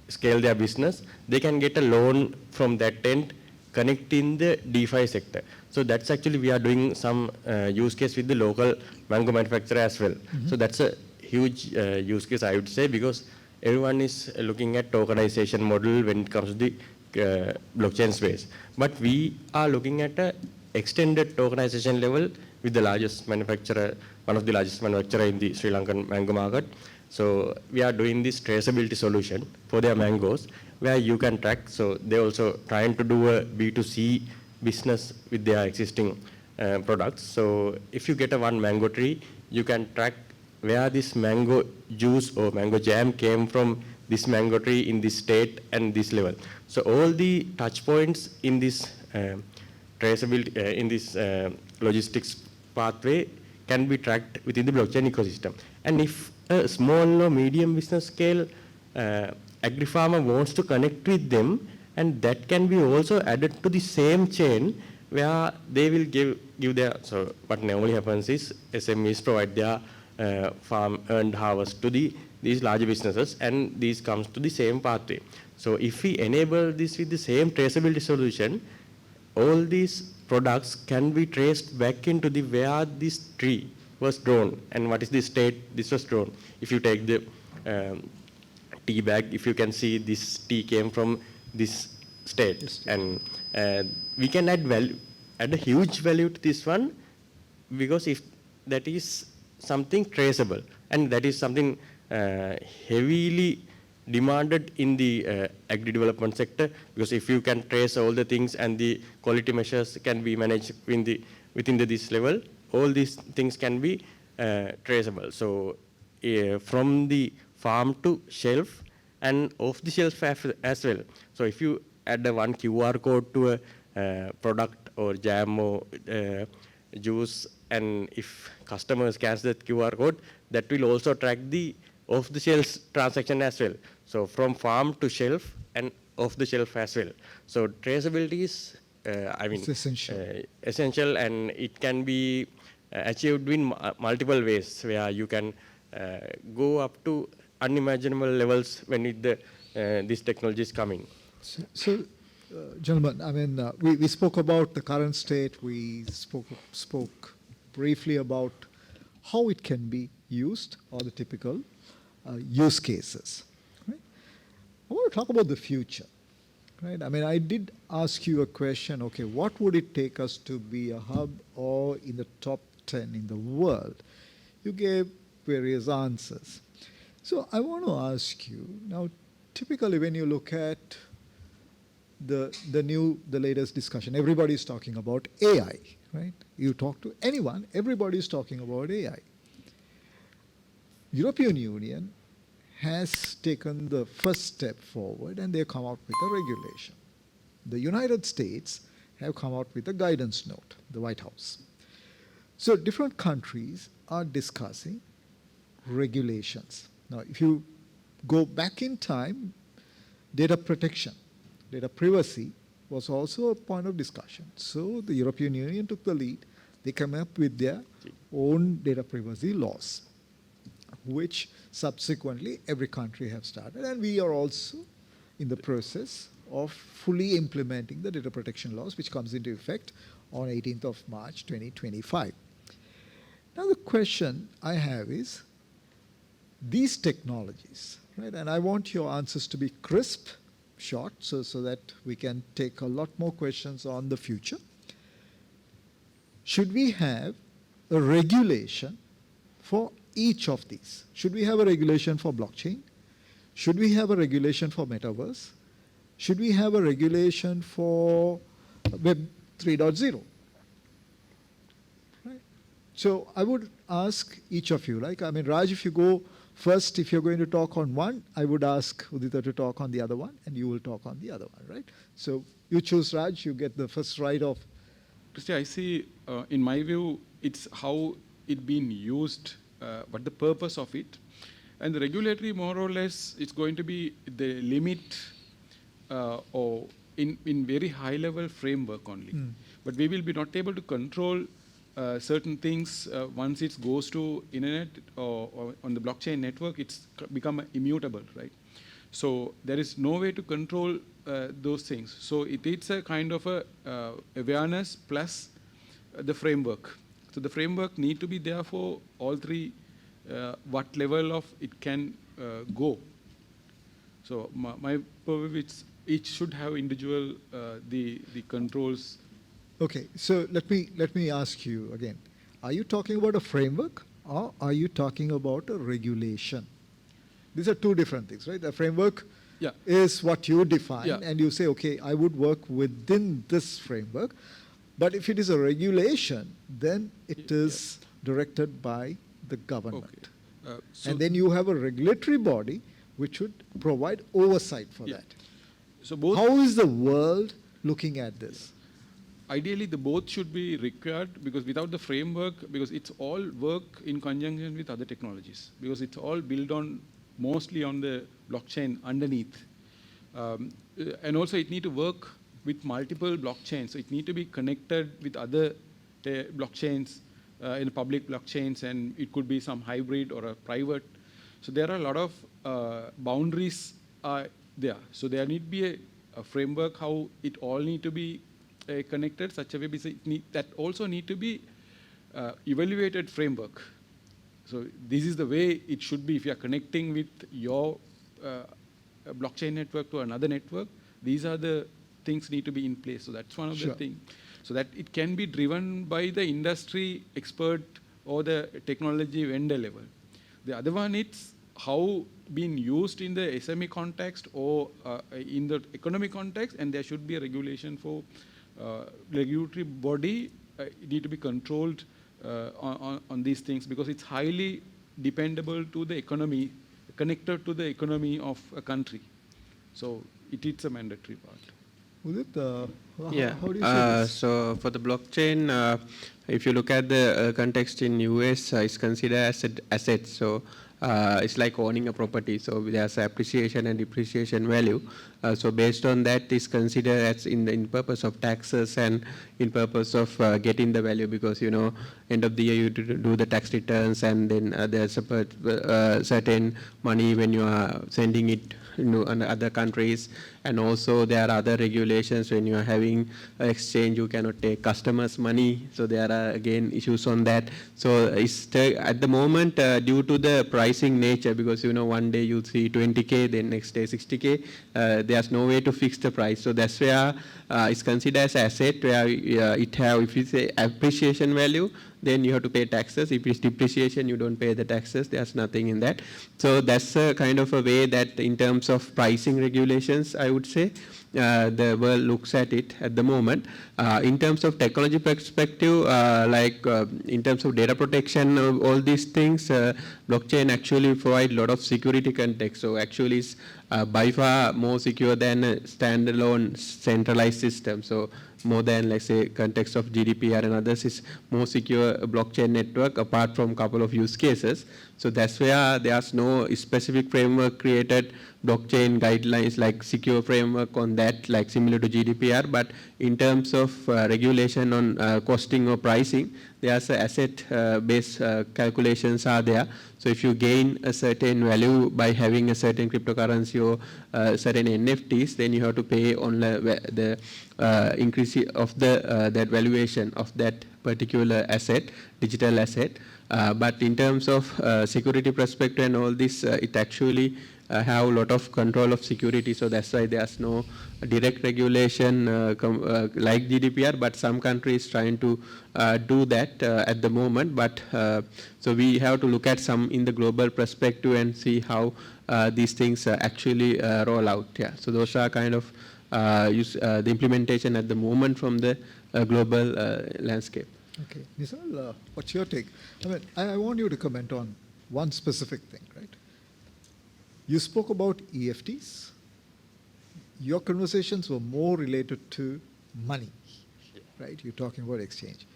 scale their business, they can get a loan from that end connecting the DeFi sector. So that's actually we are doing some use case with the local mango manufacturer as well. Mm-hmm. So that's a huge use case, I would say, because everyone is looking at tokenization model when it comes to the blockchain space. But we are looking at a extended tokenization level with the largest manufacturer, one of the largest manufacturer in the Sri Lankan mango market. So we are doing this traceability solution for their mangoes where you can track. So they're also trying to do a B2C business with their existing products. So if you get one mango tree, you can track where this mango juice or mango jam came from this mango tree in this state and this level. So all the touch points in this traceability, in this logistics pathway can be tracked within the blockchain ecosystem. And if a small or medium business scale agri-farmer wants to connect with them, and that can be also added to the same chain where they will give their, so what normally happens is SMEs provide their farm earned harvest to these larger businesses, and these comes to the same pathway. So if we enable this with the same traceability solution, all these products can be traced back into the where this tree was grown and what is the state this was grown. If you take the tea bag, if you can see this tea came from this state, Yes. and we can add a huge value to this one, because if that is something traceable, and that is something heavily demanded in the agri development sector, because if you can trace all the things and the quality measures can be managed within this level, all these things can be traceable. So from the farm to shelf and off the shelf as well. So if you add one QR code to a product or jam or juice, and if customers scan that QR code, that will also track the off the shelf transaction as well. So from farm to shelf and off the shelf as well. So traceability is, It's essential. essential, and it can be achieved in multiple ways, where you can go up to unimaginable levels when this technology is coming. So, gentlemen, I mean, we spoke about the current state. We spoke briefly about how it can be used, or the typical use cases. Right? I want to talk about the future. Right? I mean, I did ask you a question. Okay, what would it take us to be a hub or in the top 10 in the world? You gave various answers. So I want to ask you now. Typically, when you look at the latest discussion, everybody is talking about AI, right? You talk to anyone, everybody is talking about AI. European Union has taken the first step forward, and they come out with a regulation. The United States have come out with a guidance note, the White House. So different countries are discussing regulations. Now, if you go back in time, data protection, data privacy was also a point of discussion. So the European Union took the lead. They came up with their own data privacy laws, which subsequently every country have started. And we are also in the process of fully implementing the data protection laws, which comes into effect on 18th of March 2025. Now the question I have is, these technologies, right? And I want your answers to be crisp, short, so that we can take a lot more questions on the future. Should we have a regulation for each of these? Should we have a regulation for blockchain? Should we have a regulation for metaverse? Should we have a regulation for Web 3.0? Right? So I would ask each of you, like, I mean, Raj, if you go first, if you're going to talk on one, I would ask Udita to talk on the other one, and you will talk on the other one, right? So you choose, Raj, you get the first right of. Christy, I see, in my view, it's how it being used, what the purpose of it. And the regulatory, more or less, it's going to be the limit or in very high level framework only. But we will be not able to control certain things once it goes to internet or on the blockchain network. It's become immutable, right? So there is no way to control those things. So it's a kind of a awareness plus the framework. So the framework need to be there for all three, what level of it can go. So my purview, it should have individual the controls. Okay, so let me ask you again. Are you talking about a framework, or are you talking about a regulation? These are two different things, right? A framework is what you define, and you say, okay, I would work within this framework. But if it is a regulation, then it is directed by the government. Okay. And then you have a regulatory body which would provide oversight for that. So both. How is the world looking at this? Ideally, the both should be required, because without the framework, because it's all work in conjunction with other technologies, because it's all built on mostly on the blockchain underneath. And also it need to work with multiple blockchains. So it need to be connected with other blockchains, in public blockchains, and it could be some hybrid or a private. So there are a lot of boundaries there. So there need to be a framework how it all need to be connected such a way that also need to be evaluated framework. So this is the way it should be. If you are connecting with your blockchain network to another network, these are the things need to be in place. So that's one of the things. So that it can be driven by the industry expert or the technology vendor level. The other one is how being used in the SME context or in the economic context, and there should be a regulation for regulatory body. It need to be controlled on these things because it's highly dependable to the economy, connected to the economy of a country. So it is a mandatory part. Yeah. How do you see this? So for the blockchain, if you look at the context in US, it's considered as an asset. So it's like owning a property. So there's appreciation and depreciation value. So based on that, it's considered as in purpose of taxes and in purpose of getting the value, because end of the year you do the tax returns, and then there's a certain money when you are sending it in other countries, and also there are other regulations when you are having exchange. You cannot take customers' money, so there are again issues on that. So it's at the moment due to the pricing nature, because one day you see 20K, then next day 60K. There's no way to fix the price. So that's where it's considered as asset, where if you say appreciation value, then you have to pay taxes. If it's depreciation, you don't pay the taxes. There's nothing in that. So that's a kind of a way that in terms of pricing regulations, I would say, the world looks at it at the moment. In terms of technology perspective, in terms of data protection, all these things, blockchain actually provide a lot of security context. So actually it's by far more secure than a standalone centralized system. So more than, let's say, context of GDPR and others, is more secure blockchain network apart from a couple of use cases. So that's where there's no specific framework created, blockchain guidelines like secure framework on that, like similar to GDPR. But in terms of regulation on costing or pricing, there's asset-based calculations are there. So if you gain a certain value by having a certain cryptocurrency or certain NFTs, then you have to pay on the increase of that valuation of that particular asset, digital asset. But in terms of security perspective and all this, it actually have a lot of control of security. So that's why there's no direct regulation like GDPR, but some countries trying to do that at the moment. But so we have to look at some in the global perspective and see how these things actually roll out. Yeah. So those are kind of the implementation at the moment from the global landscape. Okay. Nisal, what's your take? I mean, I want you to comment on one specific thing, right? You spoke about EFTs. Your conversations were more related to money, right? You're talking about exchange.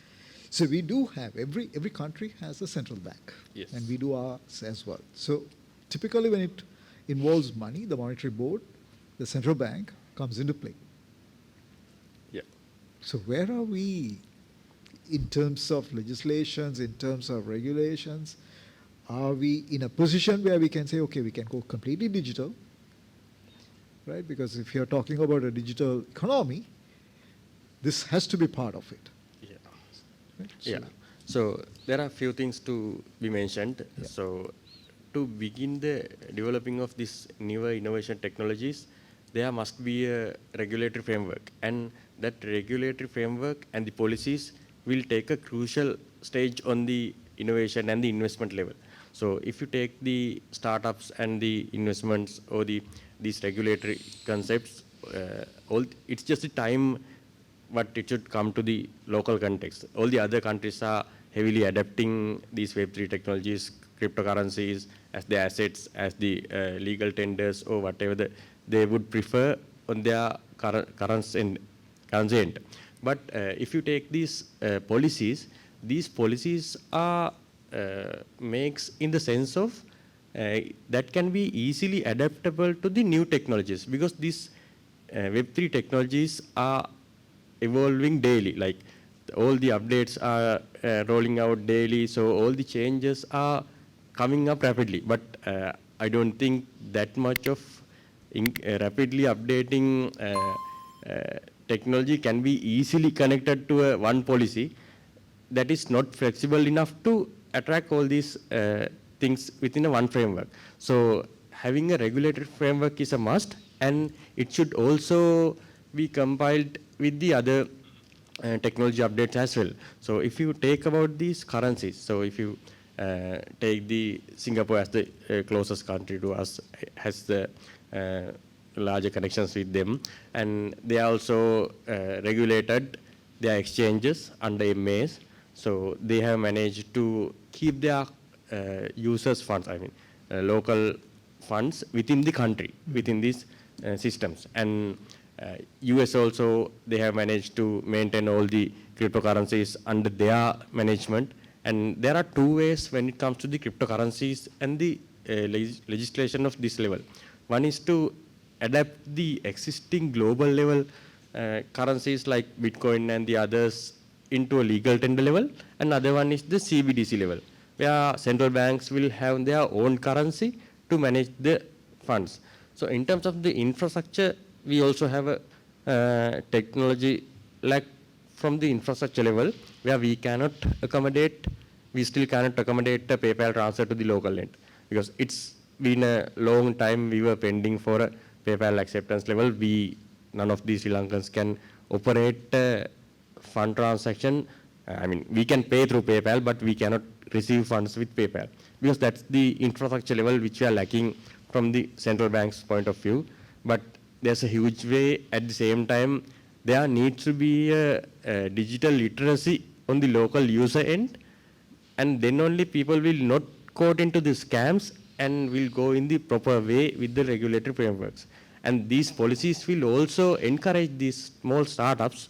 So we do have, every country has a central bank. Yes. And we do ours as well. So typically when it involves money, the monetary board, the central bank comes into play. Yeah. So where are we in terms of legislations, in terms of regulations? Are we in a position where we can say, okay, we can go completely digital, right? Because if you're talking about a digital economy, this has to be part of it. Yeah. Right? Yeah. So there are a few things to be mentioned. Yeah. So to begin the developing of these newer innovation technologies, there must be a regulatory framework, and that regulatory framework and the policies will take a crucial stage on the innovation and the investment level. So if you take the startups and the investments or these regulatory concepts, it's just the time what it should come to the local context. All the other countries are heavily adapting these Web3 technologies, cryptocurrencies as the assets, as the legal tenders or whatever they would prefer on their currency end. But if you take these policies are makes in the sense of that can be easily adaptable to the new technologies, because these Web3 technologies are evolving daily. Like all the updates are rolling out daily, so all the changes are coming up rapidly. But I don't think that much of rapidly updating technology can be easily connected to one policy that is not flexible enough to attract all these things within a one framework. So having a regulated framework is a must, and it should also be compiled with the other technology updates as well. So if you take about these currencies, so if you take the Singapore as the closest country to us, has the larger connections with them, and they are also regulated their exchanges under MAs. So they have managed to keep their users' funds, I mean, local funds within the country, within these systems. And US also, they have managed to maintain all the cryptocurrencies under their management. And there are two ways when it comes to the cryptocurrencies and the legislation of this level. One is to adapt the existing global level currencies like Bitcoin and the others into a legal tender level. Another one is the CBDC level, where central banks will have their own currency to manage the funds. So in terms of the infrastructure, we also have a technology like from the infrastructure level where we still cannot accommodate a PayPal transfer to the local end, because it's been a long time we were pending for a PayPal acceptance level. None of these Sri Lankans can operate fund transaction. I mean, we can pay through PayPal, but we cannot receive funds with PayPal, because that's the infrastructure level which we are lacking from the central bank's point of view. But there's a huge way. At the same time, there needs to be a digital literacy on the local user end, and then only people will not caught into the scams and will go in the proper way with the regulatory frameworks. And these policies will also encourage these small startups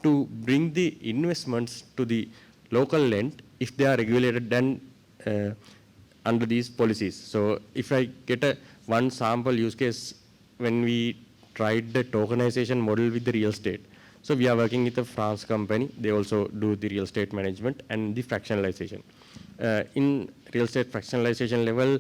to bring the investments to the local end if they are regulated and under these policies. So if I get one sample use case, when we tried the tokenization model with the real estate. So we are working with a France company. They also do the real estate management and the fractionalization. In real estate fractionalization level,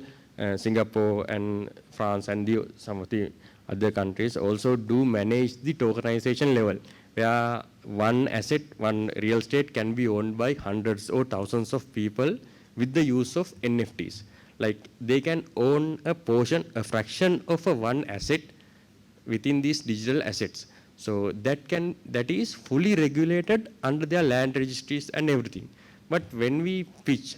Singapore and France and some of the other countries also do manage the tokenization level, where one asset, one real estate can be owned by hundreds or thousands of people with the use of NFTs. Like they can own a portion, a fraction of one asset within these digital assets. So that is fully regulated under their land registries and everything. But when we pitch,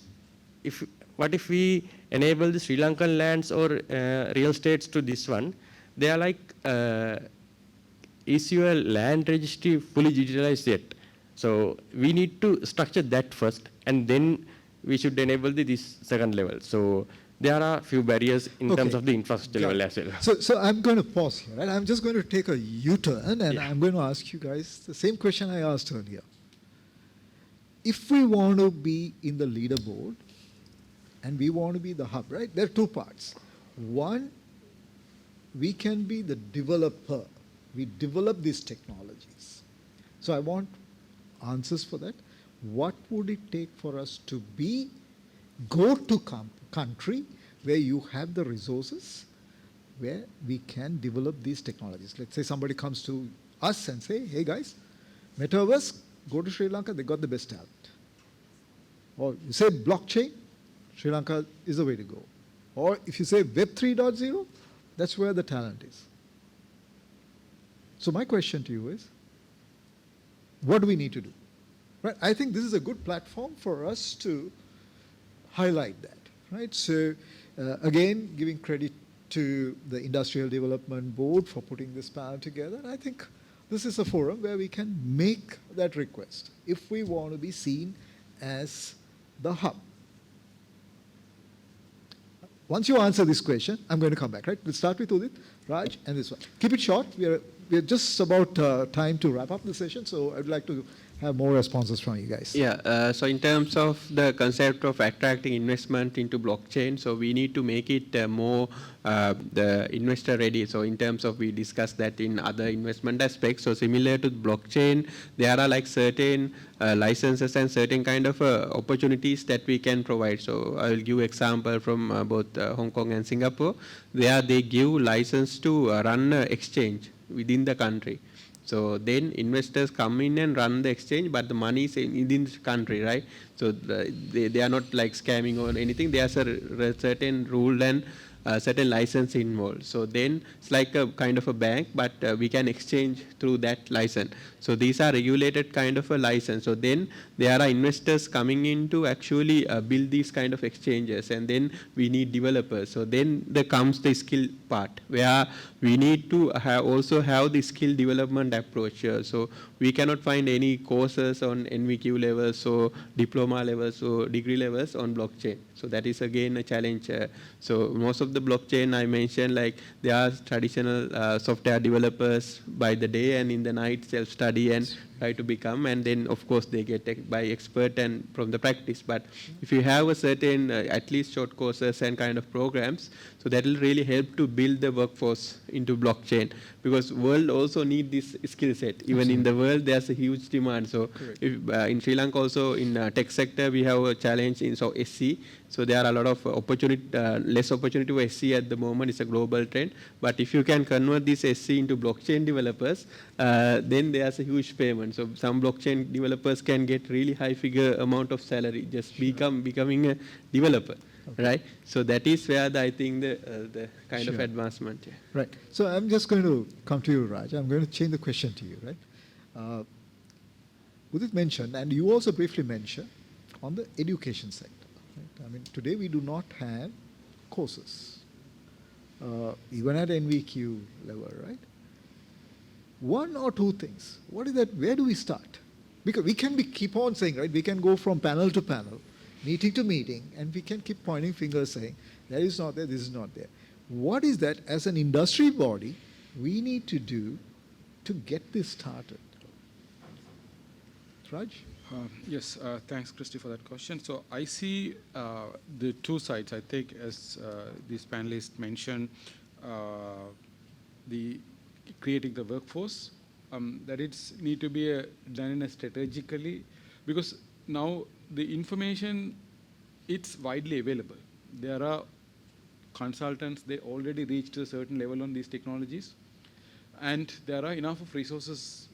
what if we enable the Sri Lankan lands or real estates to this one? They are like, is your land registry fully digitalized yet? So we need to structure that first, and then we should enable this second level. So there are a few barriers in terms of the infrastructure level as well. So I'm going to pause here, right? I'm just going to take a U-turn, and I'm going to ask you guys the same question I asked earlier. If we want to be in the leaderboard and we want to be the hub, right? There are two parts. One, we can be the developer. We develop these technologies. So I want answers for that. What would it take for us to be go-to country where you have the resources, where we can develop these technologies? Let's say somebody comes to us and say, hey guys, metaverse, go to Sri Lanka, they got the best talent. Or you say blockchain, Sri Lanka is the way to go. Or if you say Web 3.0, that's where the talent is. So my question to you is, what do we need to do? Right? I think this is a good platform for us to highlight that. Right? So again, giving credit to the Industrial Development Board for putting this panel together. I think this is a forum where we can make that request if we want to be seen as the hub. Once you answer this question, I'm going to come back, right? We'll start with Udit, Raj, and this one. Keep it short. We're just about time to wrap up the session, so I'd like to have more responses from you guys. Yeah, so in terms of the concept of attracting investment into blockchain, so we need to make it more the investor ready. So in terms of, we discussed that in other investment aspects. So similar to blockchain, there are like certain licenses and certain kind of opportunities that we can provide. So I will give example from both Hong Kong and Singapore, where they give license to run exchange within the country. So then investors come in and run the exchange, but the money is within the country, right? So they are not like scamming or anything. There's a certain rule and certain license involved. So then it's like a kind of a bank, but we can exchange through that license. So these are regulated kind of a license. So then there are investors coming in to actually build these kind of exchanges, and then we need developers. So then there comes the skill part, where we need to also have the skill development approach. So we cannot find any courses on NVQ levels or diploma levels or degree levels on blockchain. So that is again a challenge. So most of the blockchain I mentioned, like there are traditional software developers by the day, and in the night self-study and try to become, and then of course they get by expert and from the practice. But if you have a certain at least short courses and kind of programs, so that will really help to build the workforce into blockchain, because world also need this skill set. Even in the world there's a huge demand. So if, in Sri Lanka also in tech sector we have a challenge in SC. So there are a lot of opportunity, less opportunity for SC at the moment. It's a global trend. But if you can convert this SC into blockchain developers, then there's a huge payment. So some blockchain developers can get really high figure amount of salary just becoming a developer, right? So that is where I think the kind of advancement. Yeah. Right. So I'm just going to come to you, Raj. I'm going to change the question to you, right? Udit mentioned, and you also briefly mentioned, on the education sector. Right? I mean, today we do not have courses, even at NVQ level, right? One or two things. What is that? Where do we start? Because we can keep on saying, right? We can go from panel to panel, meeting to meeting, and we can keep pointing fingers saying, that is not there, this is not there. What is that as an industry body we need to do to get this started? Raj? Yes, thanks, Christy, for that question. So I see the two sides. I think, as this panelist mentioned, the creating the workforce, that it's need to be done in a strategically, because now the information, it's widely available. There are consultants, they already reached a certain level on these technologies, and there are enough of resources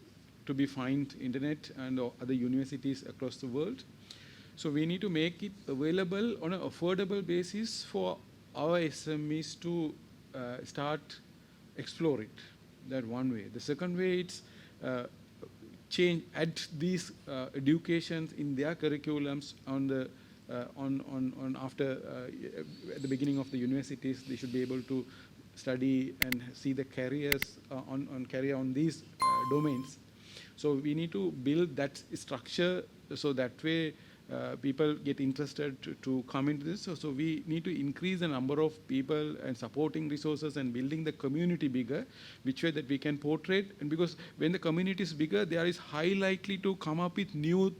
to be found internet and other universities across the world. So we need to make it available on an affordable basis for our SMEs to start explore it. That one way. The second way, it's add these educations in their curriculums on the after at the beginning of the universities. They should be able to study and see the careers career on these domains. So we need to build that structure, so that way people get interested to come into this. So we need to increase the number of people and supporting resources and building the community bigger, which way that we can portray. And because when the community is bigger, there is high likely to come up with new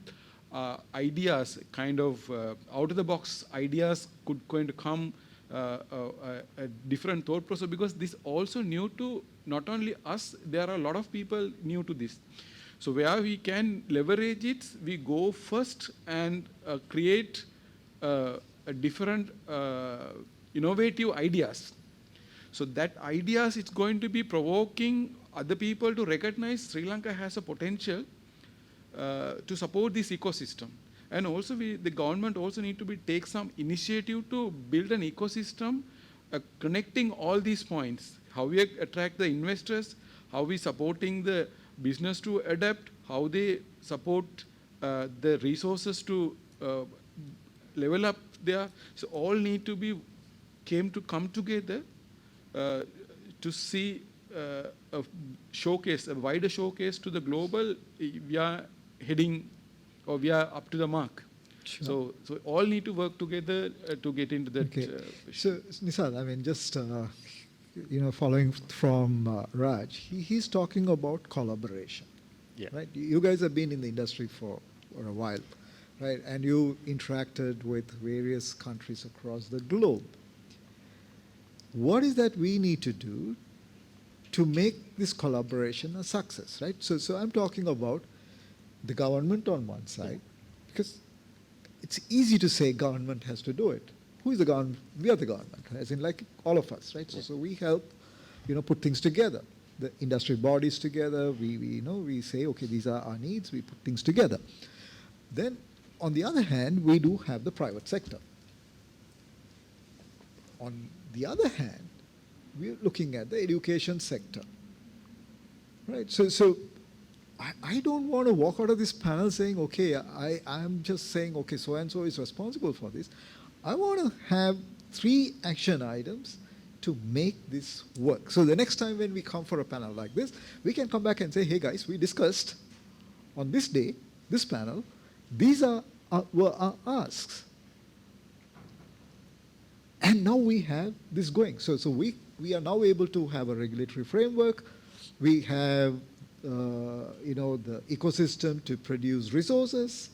ideas, kind of out of the box ideas going to come, a different thought process, because this also new to not only us, there are a lot of people new to this. So where we can leverage it, we go first and create a different innovative ideas. So that ideas, it's going to be provoking other people to recognize Sri Lanka has a potential to support this ecosystem. And also the government also need to take some initiative to build an ecosystem connecting all these points. How we attract the investors, how we supporting the business to adapt, how they support the resources to level up there. So all need to be come together to see a showcase, a wider showcase to the global. We are heading, or we are up to the mark. Sure. So all need to work together to get into that. Okay. So Nisad, I mean, just following from Raj, he's talking about collaboration. Yeah. Right. You guys have been in the industry for a while, right? And you interacted with various countries across the globe. What is that we need to do to make this collaboration a success, right? So I'm talking about the government on one side, because it's easy to say government has to do it. Who is the government? We are the government, as in like all of us, right? So we help, put things together. the industry bodies together, we say, okay, these are our needs, we put things together. Then, on the other hand, we do have the private sector. On the other hand, we're looking at the education sector, right? So I don't want to walk out of this panel saying, okay, I'm just saying, okay, so-and-so is responsible for this. I want to have 3 action items to make this work. So the next time when we come for a panel like this, we can come back and say, hey guys, we discussed on this day, this panel, these were our asks. And now we have this going. So we are now able to have a regulatory framework. We have the ecosystem to produce resources.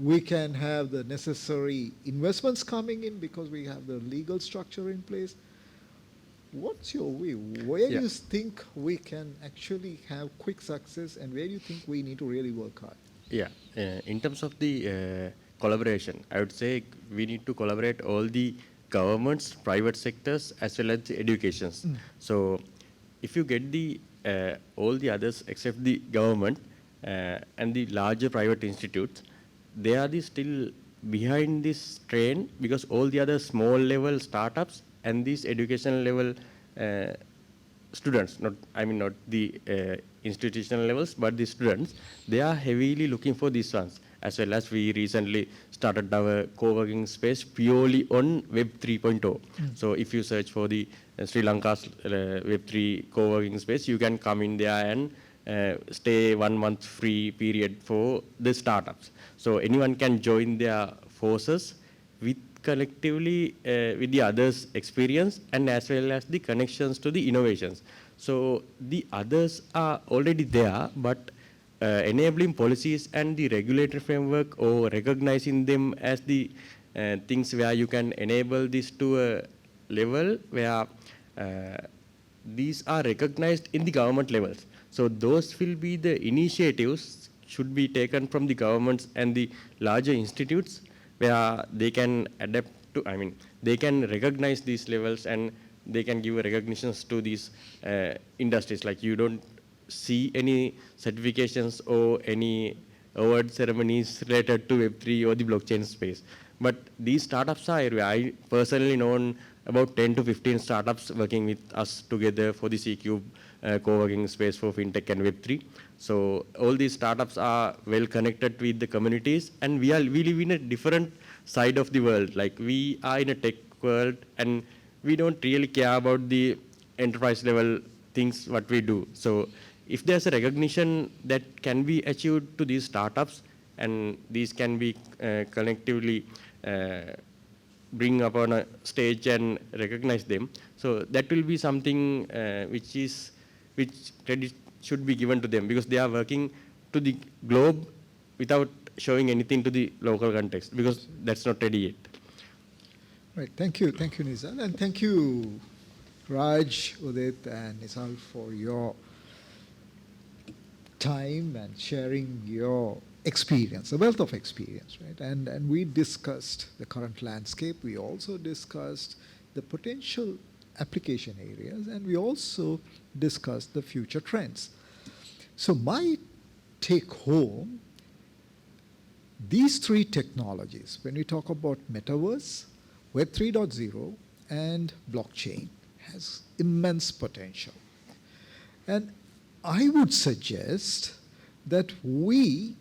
We can have the necessary investments coming in because we have the legal structure in place. What's your view? Where do you think we can actually have quick success, and where do you think we need to really work hard? Yeah, in terms of the collaboration, I would say we need to collaborate all the governments, private sectors, as well as the educations. So if you get the all the others except the government and the larger private institutes, they are still behind this train, because all the other small level startups and these educational level students, not the institutional levels, but the students, they are heavily looking for these ones. As well as we recently started our co-working space purely on Web 3.0. So if you search for the Sri Lanka's Web 3 co-working space, you can come in there and stay 1 month free period for the startups. So anyone can join their forces with collectively with the others' experience and as well as the connections to the innovations. So the others are already there, but enabling policies and the regulatory framework, or recognizing them as the things where you can enable this to a level where these are recognized in the government levels. So those will be the initiatives should be taken from the governments and the larger institutes, where they can adapt to, they can recognize these levels and they can give recognitions to these industries. Like, you don't see any certifications or any award ceremonies related to Web3 or the blockchain space. But these startups are, I personally known about 10 to 15 startups working with us together for the C-Cube co-working space for FinTech and Web3. So all these startups are well connected with the communities, and we live in a different side of the world. Like, we are in a tech world and we don't really care about the enterprise level things what we do. So if there's a recognition that can be achieved to these startups, and these can be collectively bring up on a stage and recognize them, so that will be something which credit should be given to them, because they are working to the globe without showing anything to the local context, because that's not ready yet. Right, thank you, Nizal, and thank you, Raj, Udit, and Nizal, for your time and sharing your experience, a wealth of experience, right? And we discussed the current landscape. We also discussed the potential application areas, and we also discussed the future trends. So my take home, these 3 technologies, when we talk about metaverse, Web 3.0, and blockchain, has immense potential. And I would suggest that we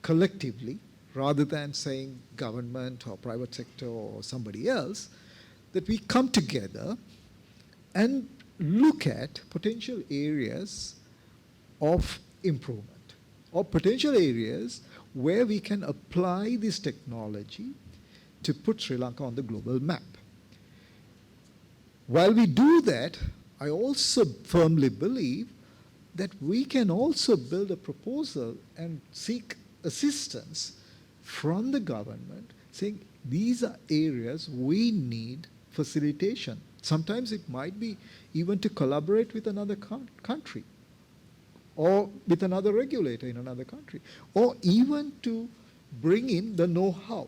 collectively, rather than saying government or private sector or somebody else, that we come together and look at potential areas of improvement, or potential areas where we can apply this technology to put Sri Lanka on the global map. While we do that, I also firmly believe that we can also build a proposal and seek assistance from the government, saying these are areas we need facilitation. Sometimes it might be even to collaborate with another country, or with another regulator in another country, or even to bring in the know-how,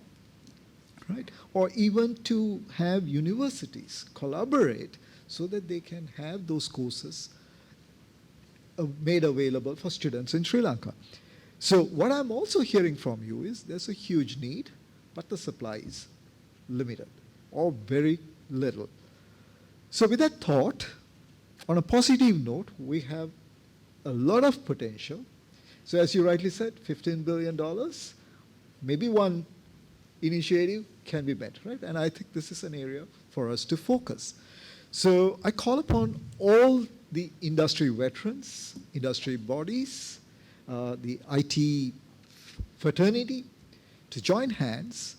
right? Or even to have universities collaborate so that they can have those courses made available for students in Sri Lanka. So what I'm also hearing from you is there's a huge need, but the supply is limited or very little. So with that thought, on a positive note, we have a lot of potential. So as you rightly said, $15 billion, maybe one initiative can be met, right? And I think this is an area for us to focus. So I call upon all the industry veterans, industry bodies, the IT fraternity to join hands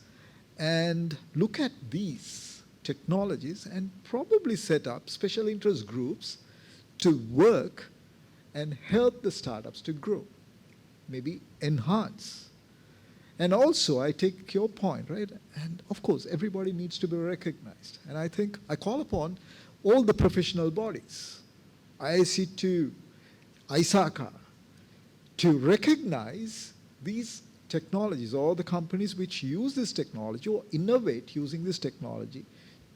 and look at these technologies and probably set up special interest groups to work and help the startups to grow, maybe enhance. And also, I take your point, right? And of course, everybody needs to be recognized. And I think I call upon all the professional bodies, IIC2, ISACA, to recognize these technologies, or the companies which use this technology or innovate using this technology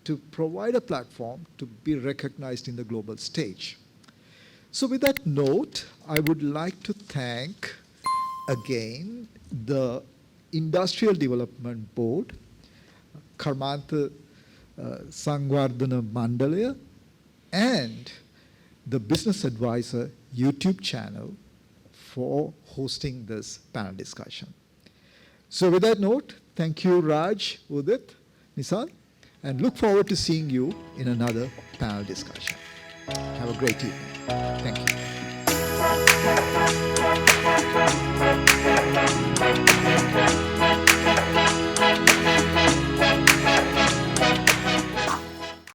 to provide a platform to be recognized in the global stage. So with that note, I would like to thank again the Industrial Development Board, Karmantha Sangwardhana Mandalaya, and the Business Advisor YouTube channel for hosting this panel discussion. So with that note, thank you Raj, Udit, Nisal, and look forward to seeing you in another panel discussion. Have a great evening. Thank you.